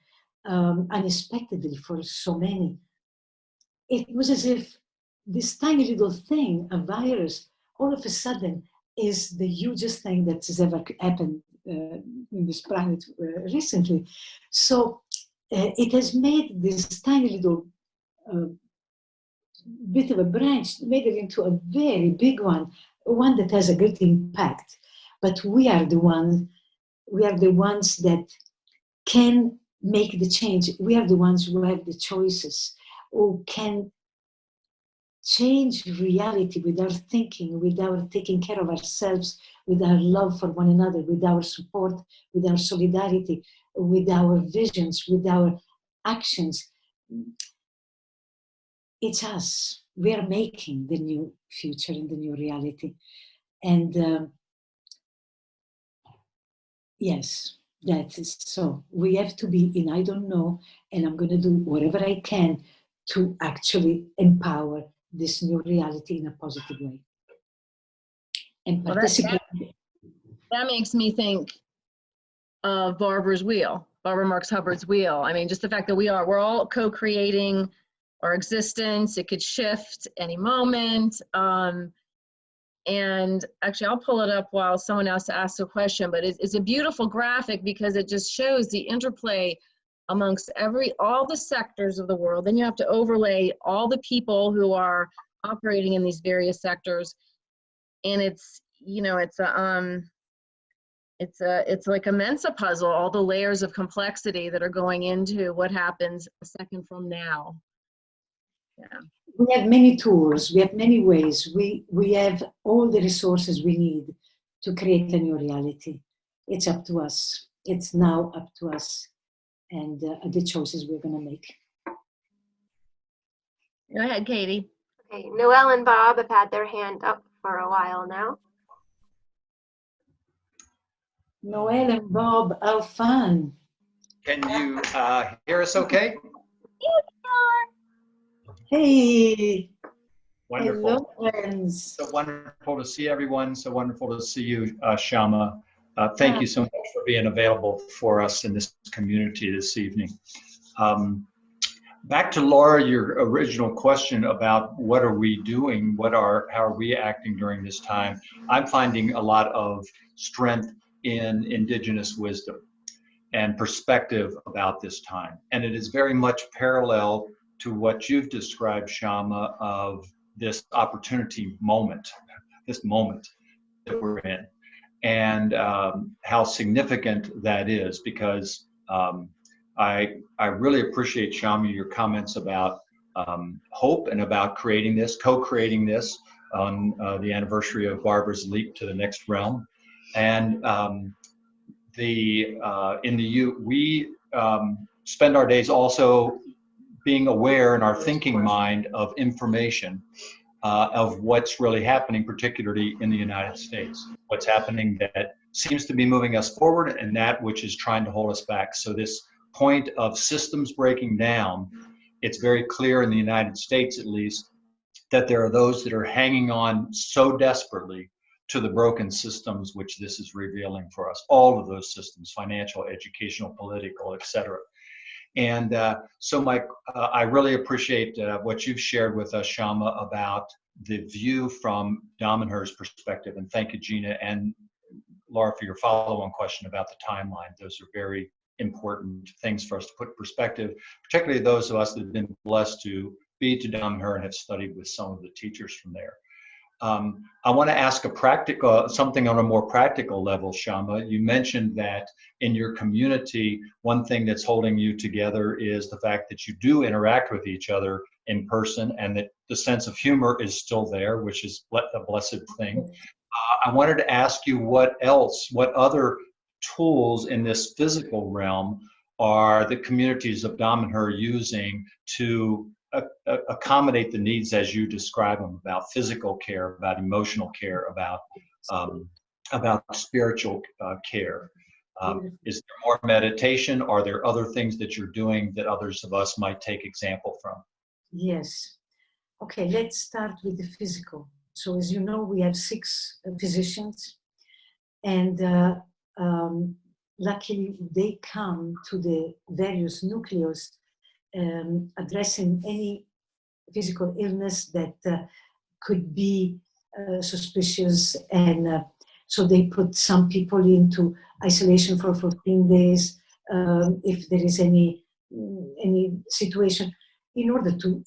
unexpectedly for so many, it was as if this tiny little thing, a virus, all of a sudden is the hugest thing that has ever happened in this planet recently. So it has made this tiny little bit of a branch, made it into a very big one that has a great impact. But we are the ones that can make the change. We are the ones who have the choices, who can change reality with our thinking, with our taking care of ourselves, with our love for one another, with our support, with our solidarity, with our visions, with our actions. It's us. We are making the new future and the new reality. And yes, that is so. We have to be in I don't know, and I'm going to do whatever I can to actually empower this new reality in a positive way. And participate.
That makes me think of Barbara Marx Hubbard's wheel. I mean, just the fact that we're all co-creating our existence. It could shift any moment. And actually, I'll pull it up while someone else asks a question, but it's a beautiful graphic because it just shows the interplay amongst all the sectors of the world. Then you have to overlay all the people who are operating in these various sectors. And it's, you know, it's like a Mensa puzzle, all the layers of complexity that are going into what happens a second from now. Yeah.
We have many tools, we have many ways, we have all the resources we need to create a new reality. It's up to us. It's now up to us and the choices we're going to make.
Go ahead, Katie.
Okay, Noelle and Bob have had their hand up for a while now.
Noel and Bob, how fun.
Can you hear us okay?
Hey,
Wonderful.
hello, friends.
So wonderful to see everyone. So wonderful to see you, Shama. Thank you so much for being available for us in this community this evening. Back to Laura, your original question about what are we doing, how are we acting during this time? I'm finding a lot of strength in indigenous wisdom and perspective about this time. And it is very much parallel to what you've described, Shama, of this opportunity moment, this moment that we're in, and how significant that is, because I really appreciate, Shama, your comments about hope and about creating this, co-creating this on the anniversary of Barbara's leap to the next realm. And we spend our days also being aware in our thinking mind of information of what's really happening, particularly in the United States, what's happening that seems to be moving us forward and that which is trying to hold us back. So this point of systems breaking down, it's very clear in the United States, at least, that there are those that are hanging on so desperately to the broken systems which this is revealing for us, all of those systems, financial, educational, political, etc. And so I really appreciate what you've shared with us, Shama, about the view from Damanhur's perspective. And thank you, Gina and Laura, for your follow-on question about the timeline. Those are very important things for us to put in perspective, particularly those of us that have been blessed to be to Damanhur and have studied with some of the teachers from there. I want to ask something on a more practical level, Shama. You mentioned that in your community, one thing that's holding you together is the fact that you do interact with each other in person, and that the sense of humor is still there, which is a blessed thing. I wanted to ask you what other tools in this physical realm are the communities of Damanhur using to accommodate the needs as you describe them, about physical care, about emotional care, about spiritual care. Is there more meditation? Are there other things that you're doing that others of us might take example from?
Yes. Okay, let's start with the physical. So as you know, we have 6 physicians, and luckily they come to the various nucleos addressing any physical illness that could be suspicious, and so they put some people into isolation for 14 days if there is any situation, in order to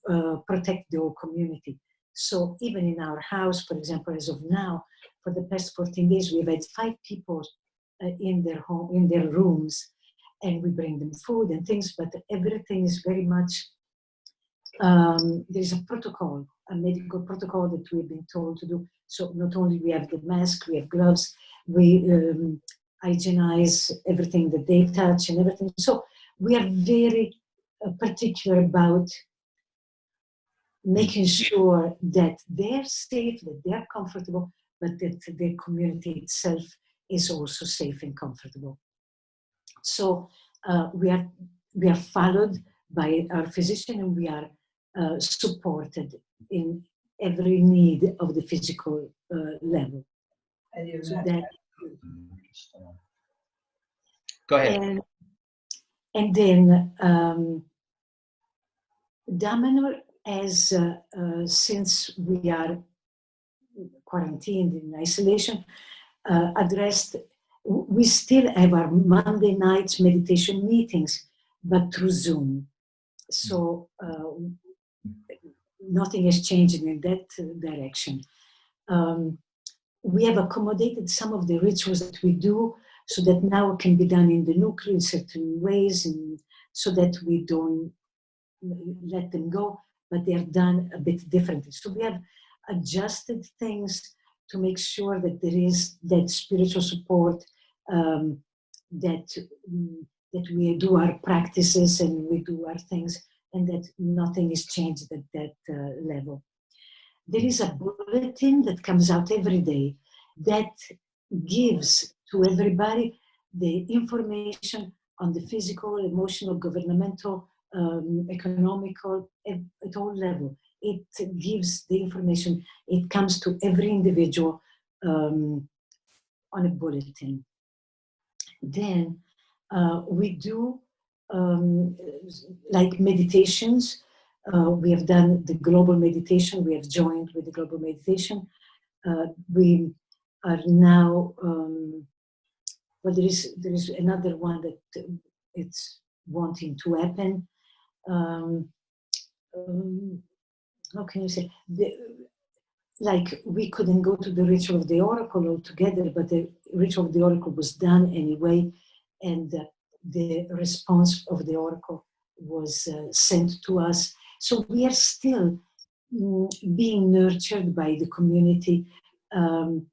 protect the whole community. So even in our house, for example, as of now, for the past 14 days, we've had 5 people in their home, in their rooms, and we bring them food and things, but everything is very much, there's a protocol, a medical protocol that we've been told to do. So not only we have the mask, we have gloves, we hygienize everything that they touch and everything. So we are very particular about making sure that they're safe, that they're comfortable, but that the community itself is also safe and comfortable. So we are followed by our physician, and we are supported in every need of the physical level. So that,
Go ahead.
And then Damanhur, as since we are quarantined in isolation, addressed, we still have our Monday nights meditation meetings, but through Zoom. So nothing has changed in that direction. We have accommodated some of the rituals that we do so that now it can be done in the nuclear in certain ways, and so that we don't let them go, but they're done a bit differently. So we have adjusted things to make sure that there is that spiritual support, that we do our practices and we do our things, and that nothing is changed at that level. There is a bulletin that comes out every day that gives to everybody the information on the physical, emotional, governmental, economical, at all level. It gives the information. It comes to every individual on a bulletin. Then we do like meditations. We have done the global meditation. We have joined with the global meditation. We are now, well, there is another one that it's wanting to happen. How can you say? Like we couldn't go to the ritual of the oracle altogether, but the ritual of the oracle was done anyway, and the response of the oracle was sent to us. So we are still being nurtured by the community, and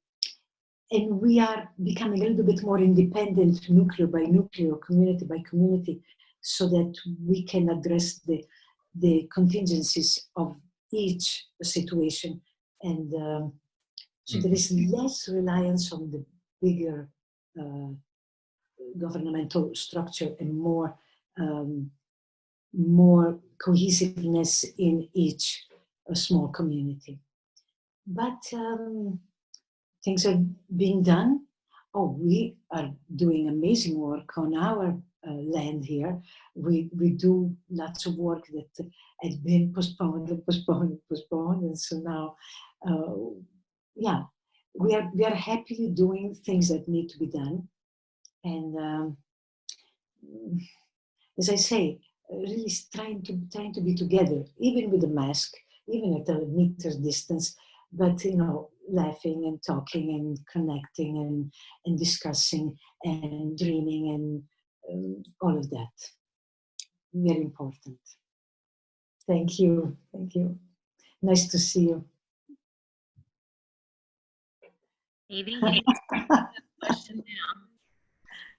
we are becoming a little bit more independent, nuclear by nuclear, community by community, so that we can address the contingencies of each situation. And so there is less reliance on the bigger governmental structure and more cohesiveness in each small community. But things are being done. Oh, we are doing amazing work on our land here. We do lots of work that had been postponed, and so now, yeah, we are happily doing things that need to be done, and as I say, really trying to be together, even with a mask, even at a meter's distance, but laughing and talking and connecting and discussing and dreaming and all of that. Very important. Thank you. Nice to see you.
Evie, you need to ask that question now.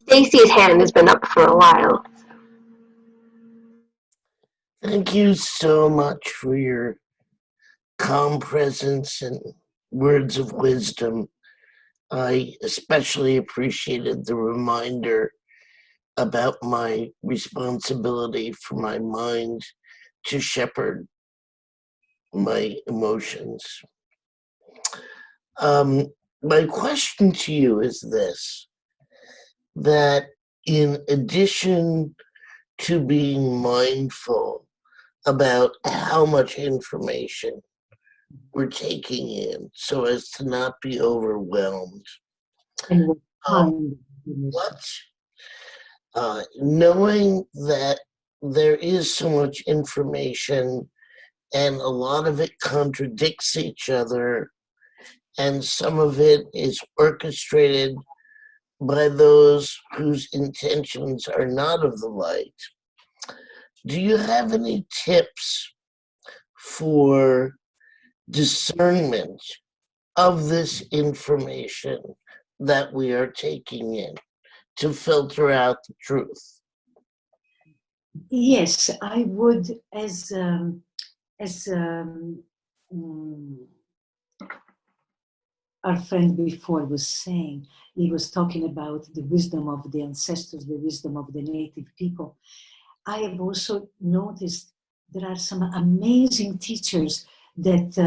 Stacy's hand has been up for a while.
Thank you so much for your calm presence and words of wisdom. I especially appreciated the reminder about my responsibility for my mind to shepherd my emotions. My question to you is this, that in addition to being mindful about how much information we're taking in so as to not be overwhelmed, knowing that there is so much information and a lot of it contradicts each other, and some of it is orchestrated by those whose intentions are not of the light. Do you have any tips for discernment of this information that we are taking in to filter out the truth?
Yes, I would, as our friend before was saying, he was talking about the wisdom of the ancestors, the wisdom of the native people. I have also noticed there are some amazing teachers that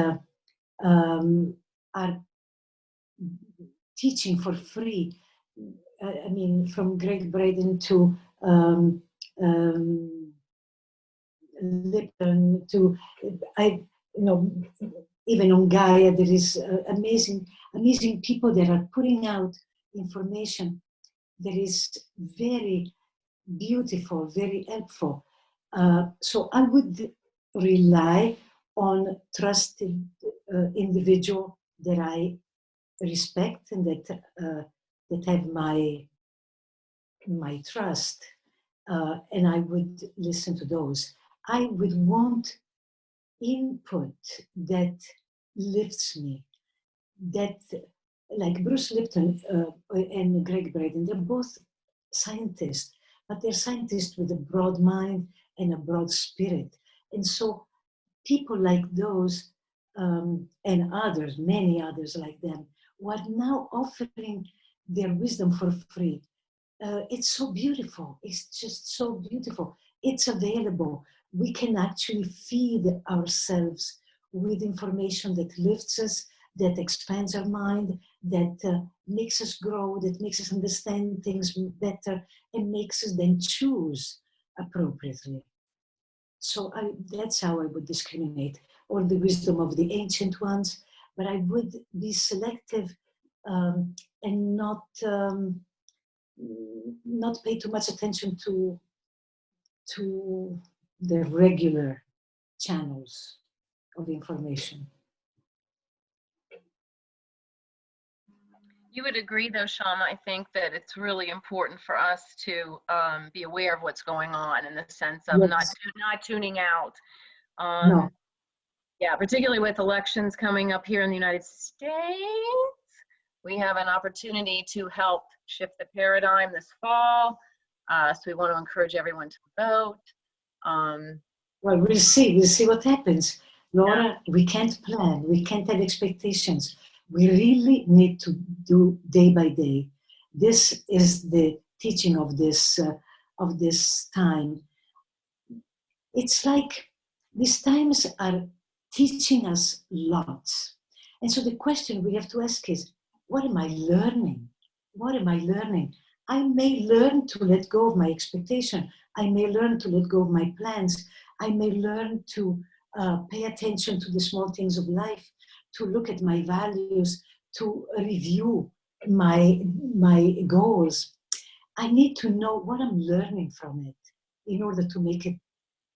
are teaching for free. I mean, from Greg Braden to Lipton to even on Gaia, there is amazing people that are putting out information that is very beautiful, very helpful. So I would rely on trusted individual that I respect and that have my trust, and I would listen to those. I would want input that lifts me, that, like Bruce Lipton and Greg Braden, they're both scientists, but they're scientists with a broad mind and a broad spirit. And so people like those and others, many others like them, who are now offering their wisdom for free. It's so beautiful. It's just so beautiful. It's available. We can actually feed ourselves with information that lifts us, that expands our mind, that makes us grow, that makes us understand things better, and makes us then choose appropriately. So that's how I would discriminate, or the wisdom of the ancient ones, but I would be selective and not pay too much attention to the regular channels of information.
You would agree, though, Shama, I think that it's really important for us to be aware of what's going on, in the sense of
Yes.
not tuning out.
No.
Yeah, particularly with elections coming up here in the United States, we have an opportunity to help shift the paradigm this fall. So we want to encourage everyone to vote.
Well, we'll see what happens. Laura, we can't plan, we can't have expectations. We really need to do day by day. This is the teaching of this time. It's like these times are teaching us lots. And so the question we have to ask is, what am I learning? What am I learning? I may learn to let go of my expectation. I may learn to let go of my plans. I may learn to pay attention to the small things of life, to look at my values, to review my goals. I need to know what I'm learning from it in order to make it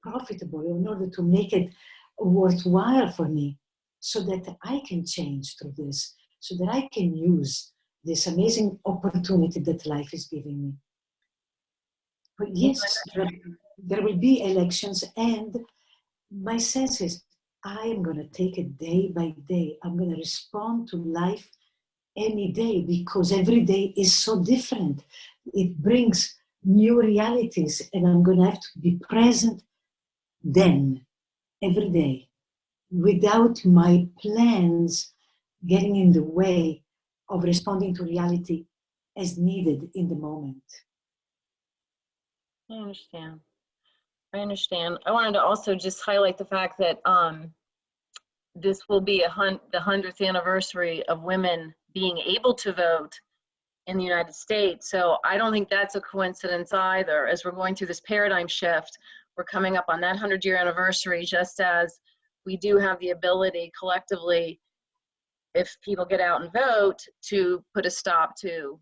profitable, in order to make it worthwhile for me, so that I can change through this, so that I can use this amazing opportunity that life is giving me. But yes, there will be elections, and my sense is I am going to take it day by day. I'm going to respond to life any day, because every day is so different. It brings new realities, and I'm going to have to be present then, every day, without my plans getting in the way of responding to reality as needed in the moment.
I understand. I understand. I wanted to also just highlight the fact that this will be the 100th anniversary of women being able to vote in the United States. So I don't think that's a coincidence either. As we're going through this paradigm shift, we're coming up on that 100-year anniversary, just as we do have the ability collectively, if people get out and vote, to put a stop to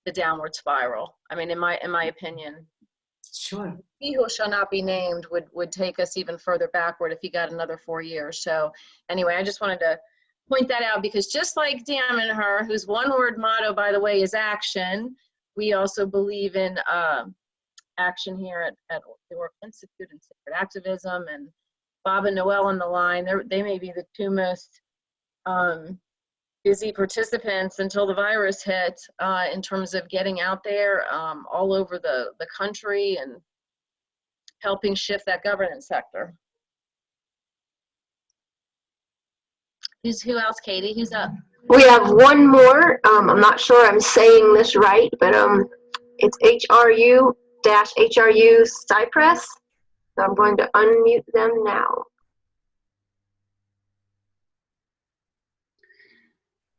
the downward spiral. I mean, in my opinion.
Sure.
He who shall not be named would take us even further backward if he got another 4 years. So anyway, I just wanted to point that out, because just like Damanhur, whose one-word motto, by the way, is action, we also believe in action here at the Oracle Institute and Sacred Activism. And Bob and Noel on the line, they may be the two most busy participants until the virus hit, in terms of getting out there all over the country and helping shift that governance sector. Who else, Katie? Who's up?
We have one more. I'm not sure I'm saying this right, but it's HRU-HRU Cypress. So I'm going to unmute them now.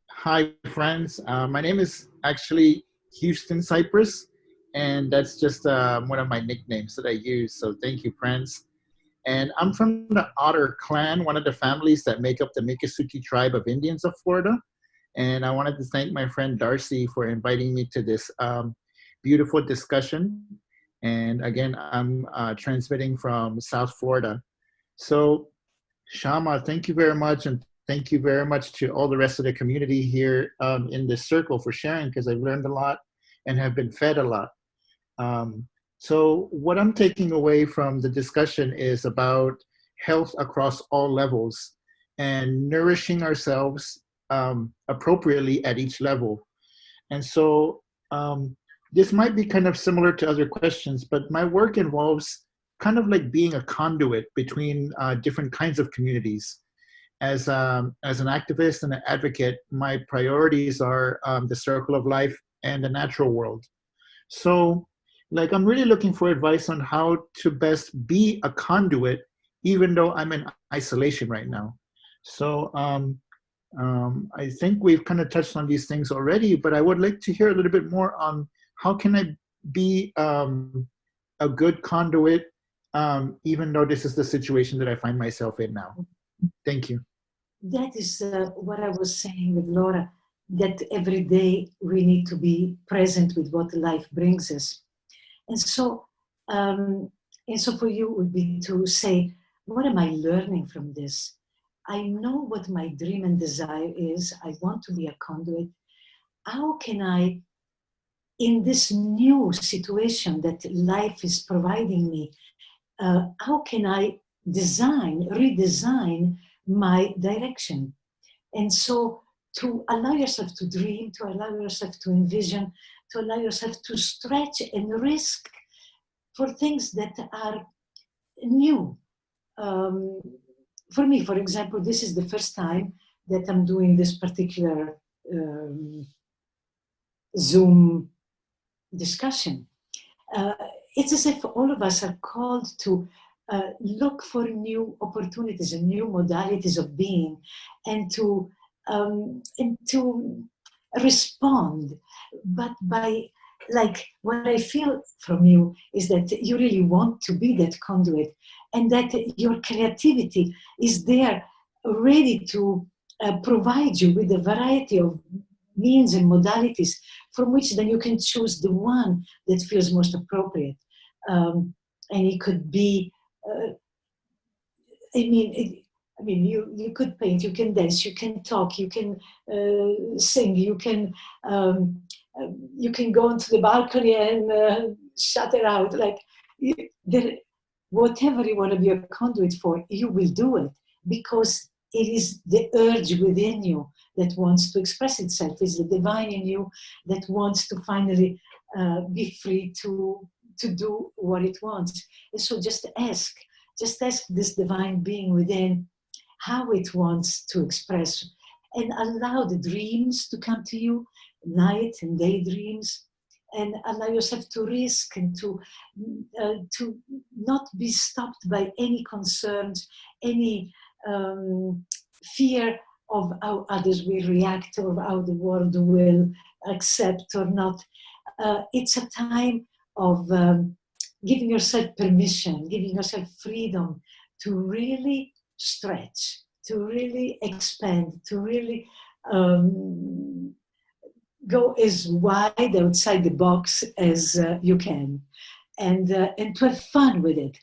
Hi, friends. My name is actually Houston Cypress, and that's just one of my nicknames that I use. So thank you, friends. And I'm from the Otter clan, one of the families that make up the Miccosukee tribe of Indians of Florida. And I wanted to thank my friend Darcy for inviting me to this beautiful discussion. And again, I'm transmitting from South Florida. So Shama, thank you very much. And thank you very much to all the rest of the community here in this circle for sharing, because I've learned a lot and have been fed a lot. So what I'm taking away from the discussion is about health across all levels and nourishing ourselves appropriately at each level. And so this might be kind of similar to other questions, but my work involves kind of like being a conduit between different kinds of communities. as an activist and an advocate, my priorities are the circle of life and the natural world. So, like, I'm really looking for advice on how to best be a conduit, even though I'm in isolation right now. So, I think we've kind of touched on these things already, but I would like to hear a little bit more on how can I be a good conduit, even though this is the situation that I find myself in now. Thank you.
That is what I was saying with Laura, that every day we need to be present with what life brings us. And so for you would be to say, what am I learning from this? I know what my dream and desire is. I want to be a conduit. How can I, in this new situation that life is providing me, how can I redesign my direction? And so to allow yourself to dream, to allow yourself to envision, to allow yourself to stretch and risk for things that are new. For me, for example, this is the first time that I'm doing this particular Zoom discussion. It's as if all of us are called to look for new opportunities and new modalities of being, and to respond. But by, like, what I feel from you is that you really want to be that conduit, and that your creativity is there ready to provide you with a variety of means and modalities from which then you can choose the one that feels most appropriate. And it could be, you could paint, you can dance, you can talk, you can sing, you can go onto the balcony and shut it out. Like, whatever you want to be a conduit for, you will do it, because it is the urge within you that wants to express itself. It's the divine in you that wants to finally be free to do what it wants. And so just ask this divine being within how it wants to express, and allow the dreams to come to you, night and day dreams, and allow yourself to risk and to not be stopped by any concerns, any fear of how others will react, or how the world will accept or not. It's a time of giving yourself permission, giving yourself freedom to really stretch, to really expand, to really go as wide outside the box as you can, and to have fun with it.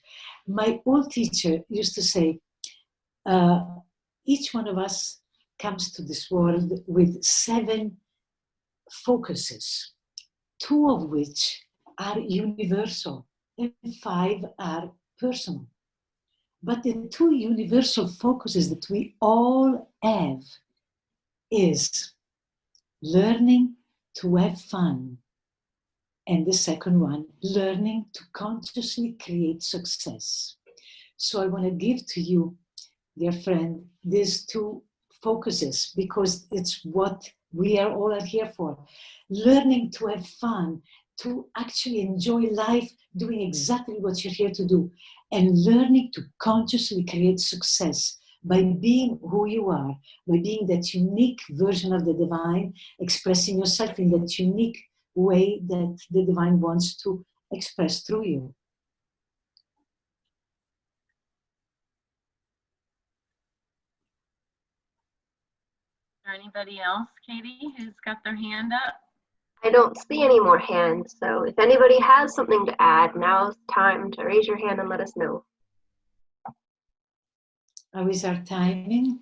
My old teacher used to say, each one of us comes to this world with 7 focuses, 2 of which are universal and 5 are personal. But the 2 universal focuses that we all have is learning to have fun, and the second one, learning to consciously create success. So I want to give to you, dear friend, these 2 focuses, because it's what we are all here for. Learning to have fun, to actually enjoy life doing exactly what you're here to do, and learning to consciously create success by being who you are, by being that unique version of the divine, expressing yourself in that unique way that the divine wants to express through you.
Is there anybody else, Katie, who's got their hand up?
I don't see any more hands, so if anybody has something to add, now's time to raise your hand and let us know.
How is our timing?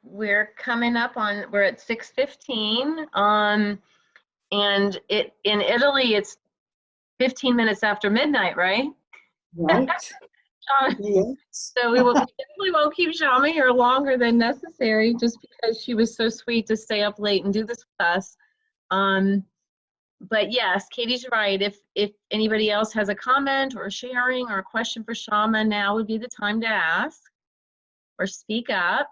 We're coming up on, we're at 6:15, and in Italy it's 15 minutes after midnight, right?
Right. Yes.
So we definitely won't keep Shama here longer than necessary, just because she was so sweet to stay up late and do this with us. But yes, Katie's right. If anybody else has a comment or sharing or a question for Shama, now would be the time to ask. or speak up.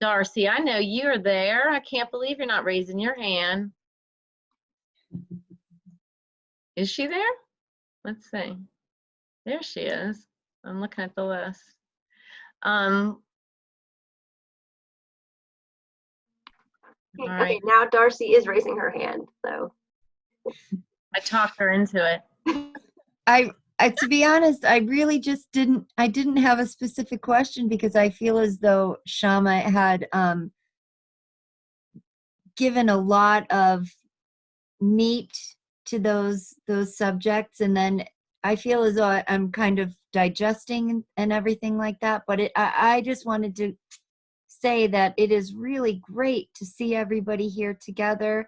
Darcy, I know you're there. I can't believe you're not raising your hand. Is she there? Let's see. There she is. I'm looking at the list. All
Okay,
right.
now Darcy is raising her hand, so.
I talked her into it.
I to be honest, I really just didn't have a specific question because I feel as though Shama had given a lot of meat to those subjects, and then I feel as though I'm kind of digesting and everything like that. But I just wanted to say that it is really great to see everybody here together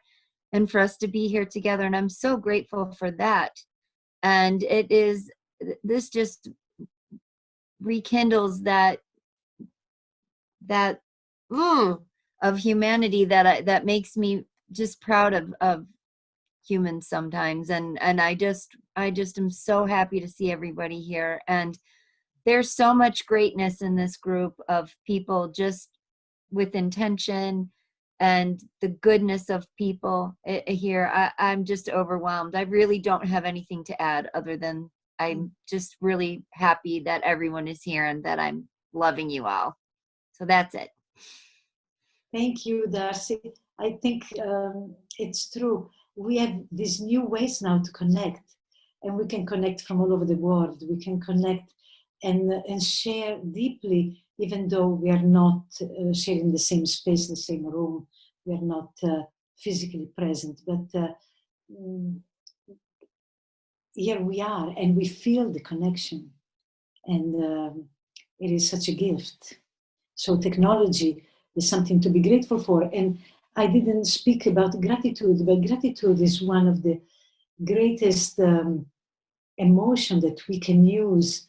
and for us to be here together, and I'm so grateful for that. And this just rekindles that of humanity that makes me just proud of humans sometimes. And I just am so happy to see everybody here. And there's so much greatness in this group of people, just with intention and the goodness of people here. I'm just overwhelmed. I really don't have anything to add other than I'm just really happy that everyone is here and that I'm loving you all. So that's it.
Thank you, Darcy. I think it's true. We have these new ways now to connect, and we can connect from all over the world. We can connect and share deeply, even though we are not sharing the same space, the same room. We are not physically present, but here we are, and we feel the connection, and it is such a gift. So technology is something to be grateful for. And I didn't speak about gratitude, but gratitude is one of the greatest emotion that we can use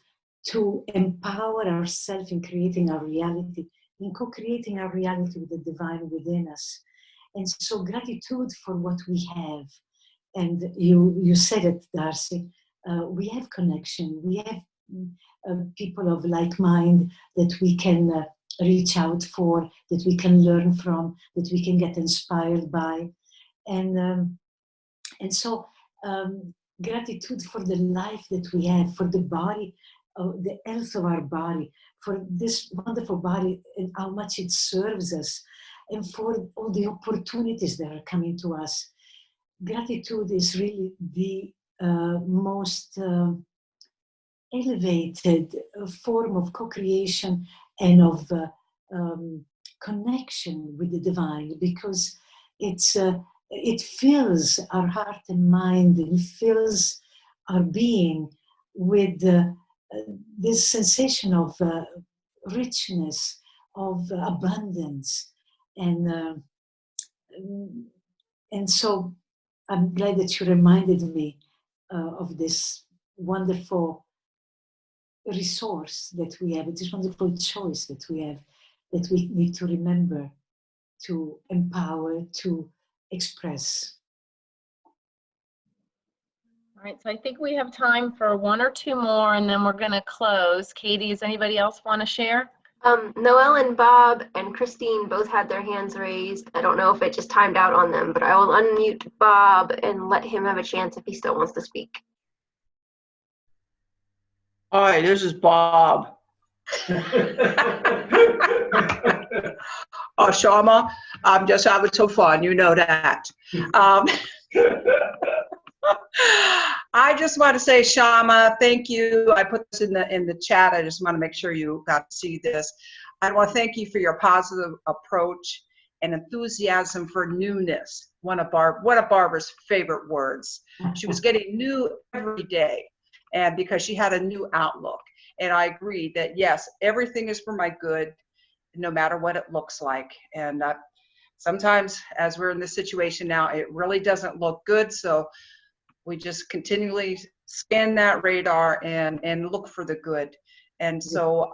to empower ourselves in creating our reality, in co-creating our reality with the divine within us. And so gratitude for what we have. And you said it, Darcy, we have connection, we have people of like mind that we can reach out for, that we can learn from, that we can get inspired by. And so gratitude for the life that we have, for the body, the health of our body, for this wonderful body and how much it serves us, and for all the opportunities that are coming to us. Gratitude is really the most elevated form of co-creation and of connection with the divine, because it fills our heart and mind, and fills our being with this sensation of richness, of abundance, and so I'm glad that you reminded me of this wonderful resource that we have, this wonderful choice that we have, that we need to remember, to empower, to express.
All right, so I think we have time for one or two more, and then we're going to close. Katie, does anybody else want to share?
Noelle and Bob and Christine both had their hands raised. I don't know if it just timed out on them, but I will unmute Bob and let him have a chance if he still wants to speak.
Hi, this is Bob. Oh, Shama, I'm just having some fun, you know that. I just want to say, Shama, thank you. I put this in the chat. I just want to make sure you got to see this. I want to thank you for your positive approach and enthusiasm for newness. One of Barbara's favorite words. She was getting new every day, and because she had a new outlook. And I agree that yes, everything is for my good, no matter what it looks like. And sometimes, as we're in this situation now, it really doesn't look good. So we just continually scan that radar and look for the good. And so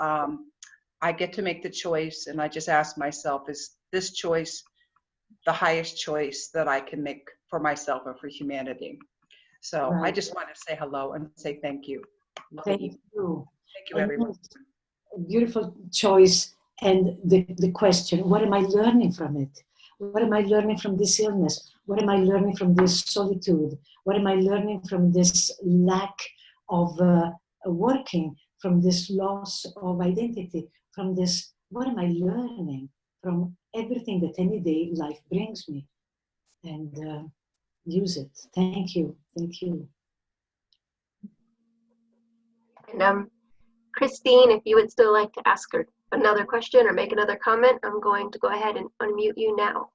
I get to make the choice, and I just ask myself, is this choice the highest choice that I can make for myself and for humanity? So
Right.
I just want to say hello and say thank you.
Thank you.
Thank you, everyone.
beautiful choice. And the question, what am I learning from it? What am I learning from this illness? What am I learning from this solitude? What am I learning from this lack of working, from this loss of identity, from this, what am I learning from everything that any day life brings me? And use it. Thank you. Thank you.
And Christine, if you would still like to ask her another question or make another comment, I'm going to go ahead and unmute you now.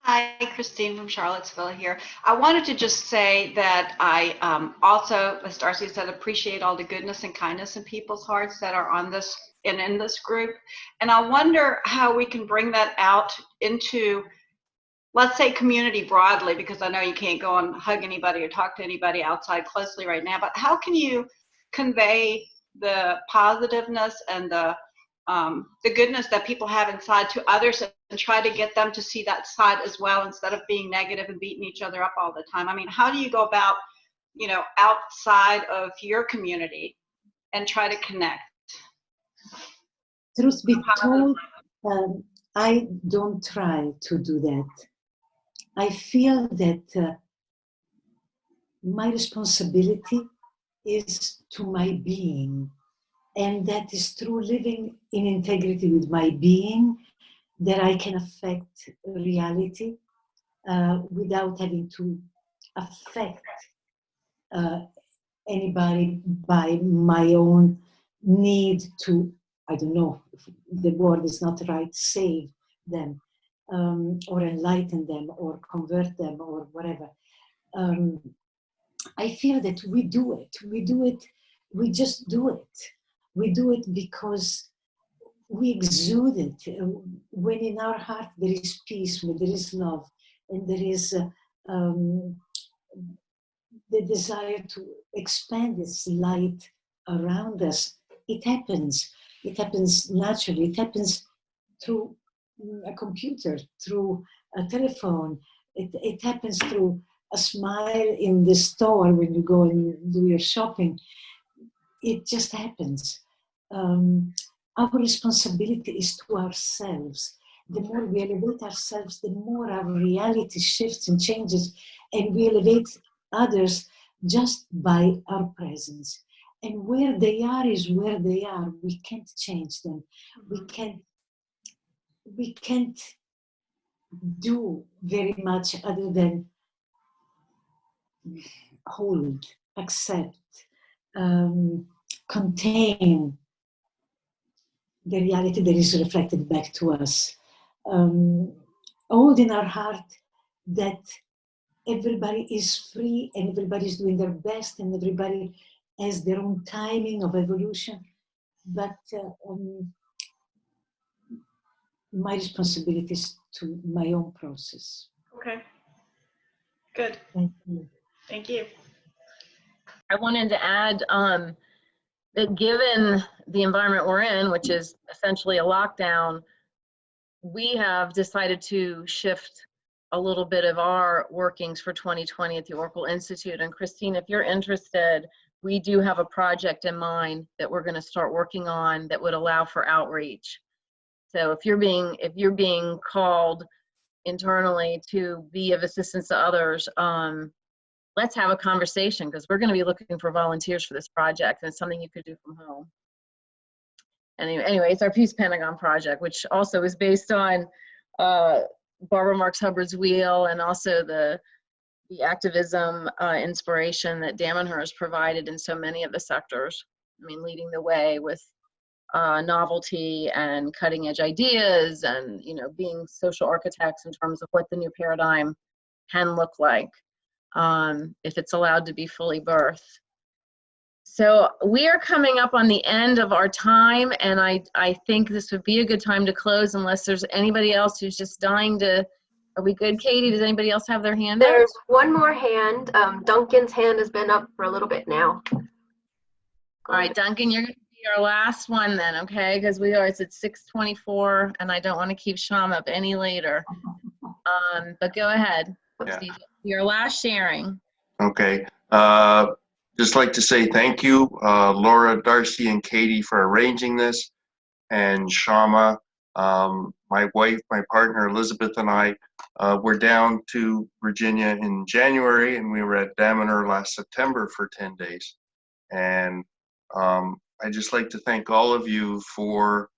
Hi, Christine from Charlottesville here. I wanted to just say that I also, as Darcy said, appreciate all the goodness and kindness in people's hearts that are on this and in this group. And I wonder how we can bring that out into, let's say, community broadly, because I know you can't go and hug anybody or talk to anybody outside closely right now, but how can you convey the positiveness and the goodness that people have inside to others and try to get them to see that side as well, instead of being negative and beating each other up all the time? I mean, how do you go about, you know, outside of your community and try to connect?
Truth be told, I don't try to do that. I feel that my responsibility is to my being, and that is through living in integrity with my being that I can affect reality without having to affect anybody by my own need to, I don't know, if the word is not right, save them or enlighten them or convert them or whatever. I feel that we do it, we just do it. We do it because we exude it. When in our heart there is peace, when there is love, and there is the desire to expand this light around us, it happens. It happens naturally. It happens through a computer, through a telephone. It happens through a smile in the store when you go and do your shopping. It just happens. Our responsibility is to ourselves. The more we elevate ourselves, the more our reality shifts and changes, and we elevate others just by our presence. And where they are is where they are. We can't change them. We can't do very much other than hold, accept, contain the reality that is reflected back to us. Hold in our heart that everybody is free and everybody is doing their best and everybody has their own timing of evolution. But my responsibility is to my own process.
Okay, good.
Thank you.
Thank you.
I wanted to add that given the environment we're in, which is essentially a lockdown, we have decided to shift a little bit of our workings for 2020 at the Oracle Institute. And Christine, if you're interested, we do have a project in mind that we're going to start working on that would allow for outreach. So if you're being called internally to be of assistance to others, let's have a conversation, because we're going to be looking for volunteers for this project, and it's something you could do from home. Anyway, it's our Peace Pentagon project, which also is based on Barbara Marx Hubbard's wheel, and also the activism inspiration that Damanhur has provided in so many of the sectors. I mean, leading the way with novelty and cutting edge ideas, and, you know, being social architects in terms of what the new paradigm can look like if it's allowed to be fully birthed. So we are coming up on the end of our time, and I think this would be a good time to close, unless there's anybody else who's just dying to. Are we good, Katie? Does anybody else have their hand up?
There's one more hand. Duncan's hand has been up for a little bit now.
All right, Duncan, you're going to be our last one then, okay? Because it's at 6:24, and I don't want to keep Shama up any later. But go ahead.
Yeah.
Your last sharing.
Okay. just like to say thank you, Laura, Darcy, and Katie for arranging this, and Shama, my wife, my partner Elizabeth, and I were down to Virginia in January, and we were at Damanhur last September for 10 days. And I'd just like to thank all of you for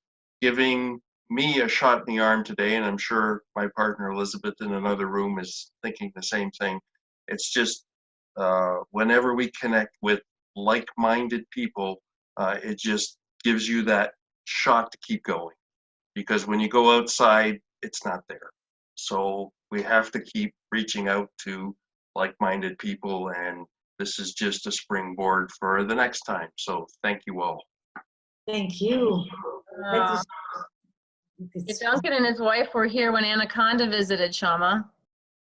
giving me a shot in the arm today, and I'm sure my partner Elizabeth in another room is thinking the same thing. It's just whenever we connect with like-minded people, it just gives you that shot to keep going, because when you go outside, it's not there. So we have to keep reaching out to like-minded people, and this is just a springboard for the next time. So thank you all.
Thank you.
Duncan and his wife were here when Anaconda visited, Shama.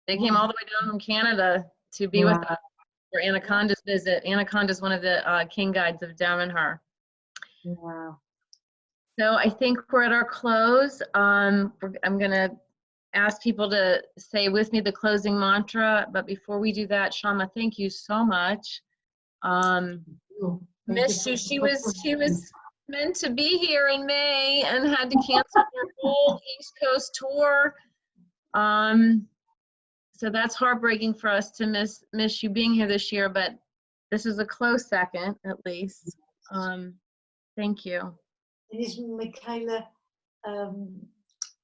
They came all the way down from Canada to be with us for Anaconda's visit. Anaconda's one of the king guides of Damanhur.
Wow.
So I think we're at our close. I'm going to ask people to say with me the closing mantra, but before we do that, Shama, thank you so much. Missed you. She was meant to be here in May and had to cancel her whole East Coast tour. So that's heartbreaking for us to miss you being here this year, but this is a close second, at least. Thank you.
And is Michaela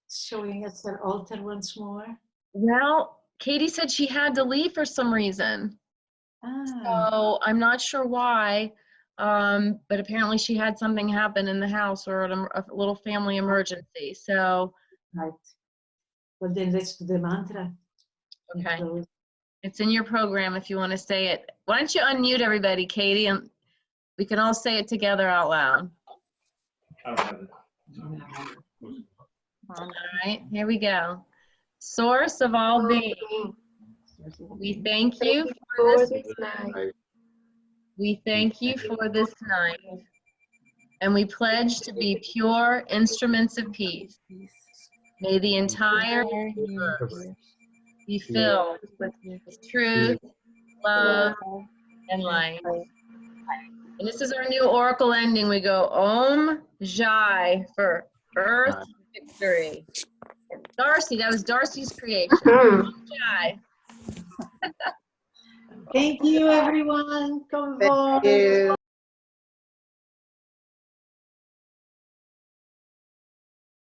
showing us her altar once more?
Well, Katie said she had to leave for some reason. So I'm not sure why, but apparently she had something happen in the house or a little family emergency. So.
Right. Well, then let's do the mantra.
Okay. It's in your program if you want to say it. Why don't you unmute everybody, Katie, and we can all say it together out loud. All right, here we go. Source of all being, we thank you for this night. We thank you for this night. And we pledge to be pure instruments of peace. May the entire universe be filled with truth, love, and light. And this is our new oracle ending. We go Om Jai for Earth Victory. And Darcy, that was Darcy's creation. Om Jai.
Thank you, everyone. Come on.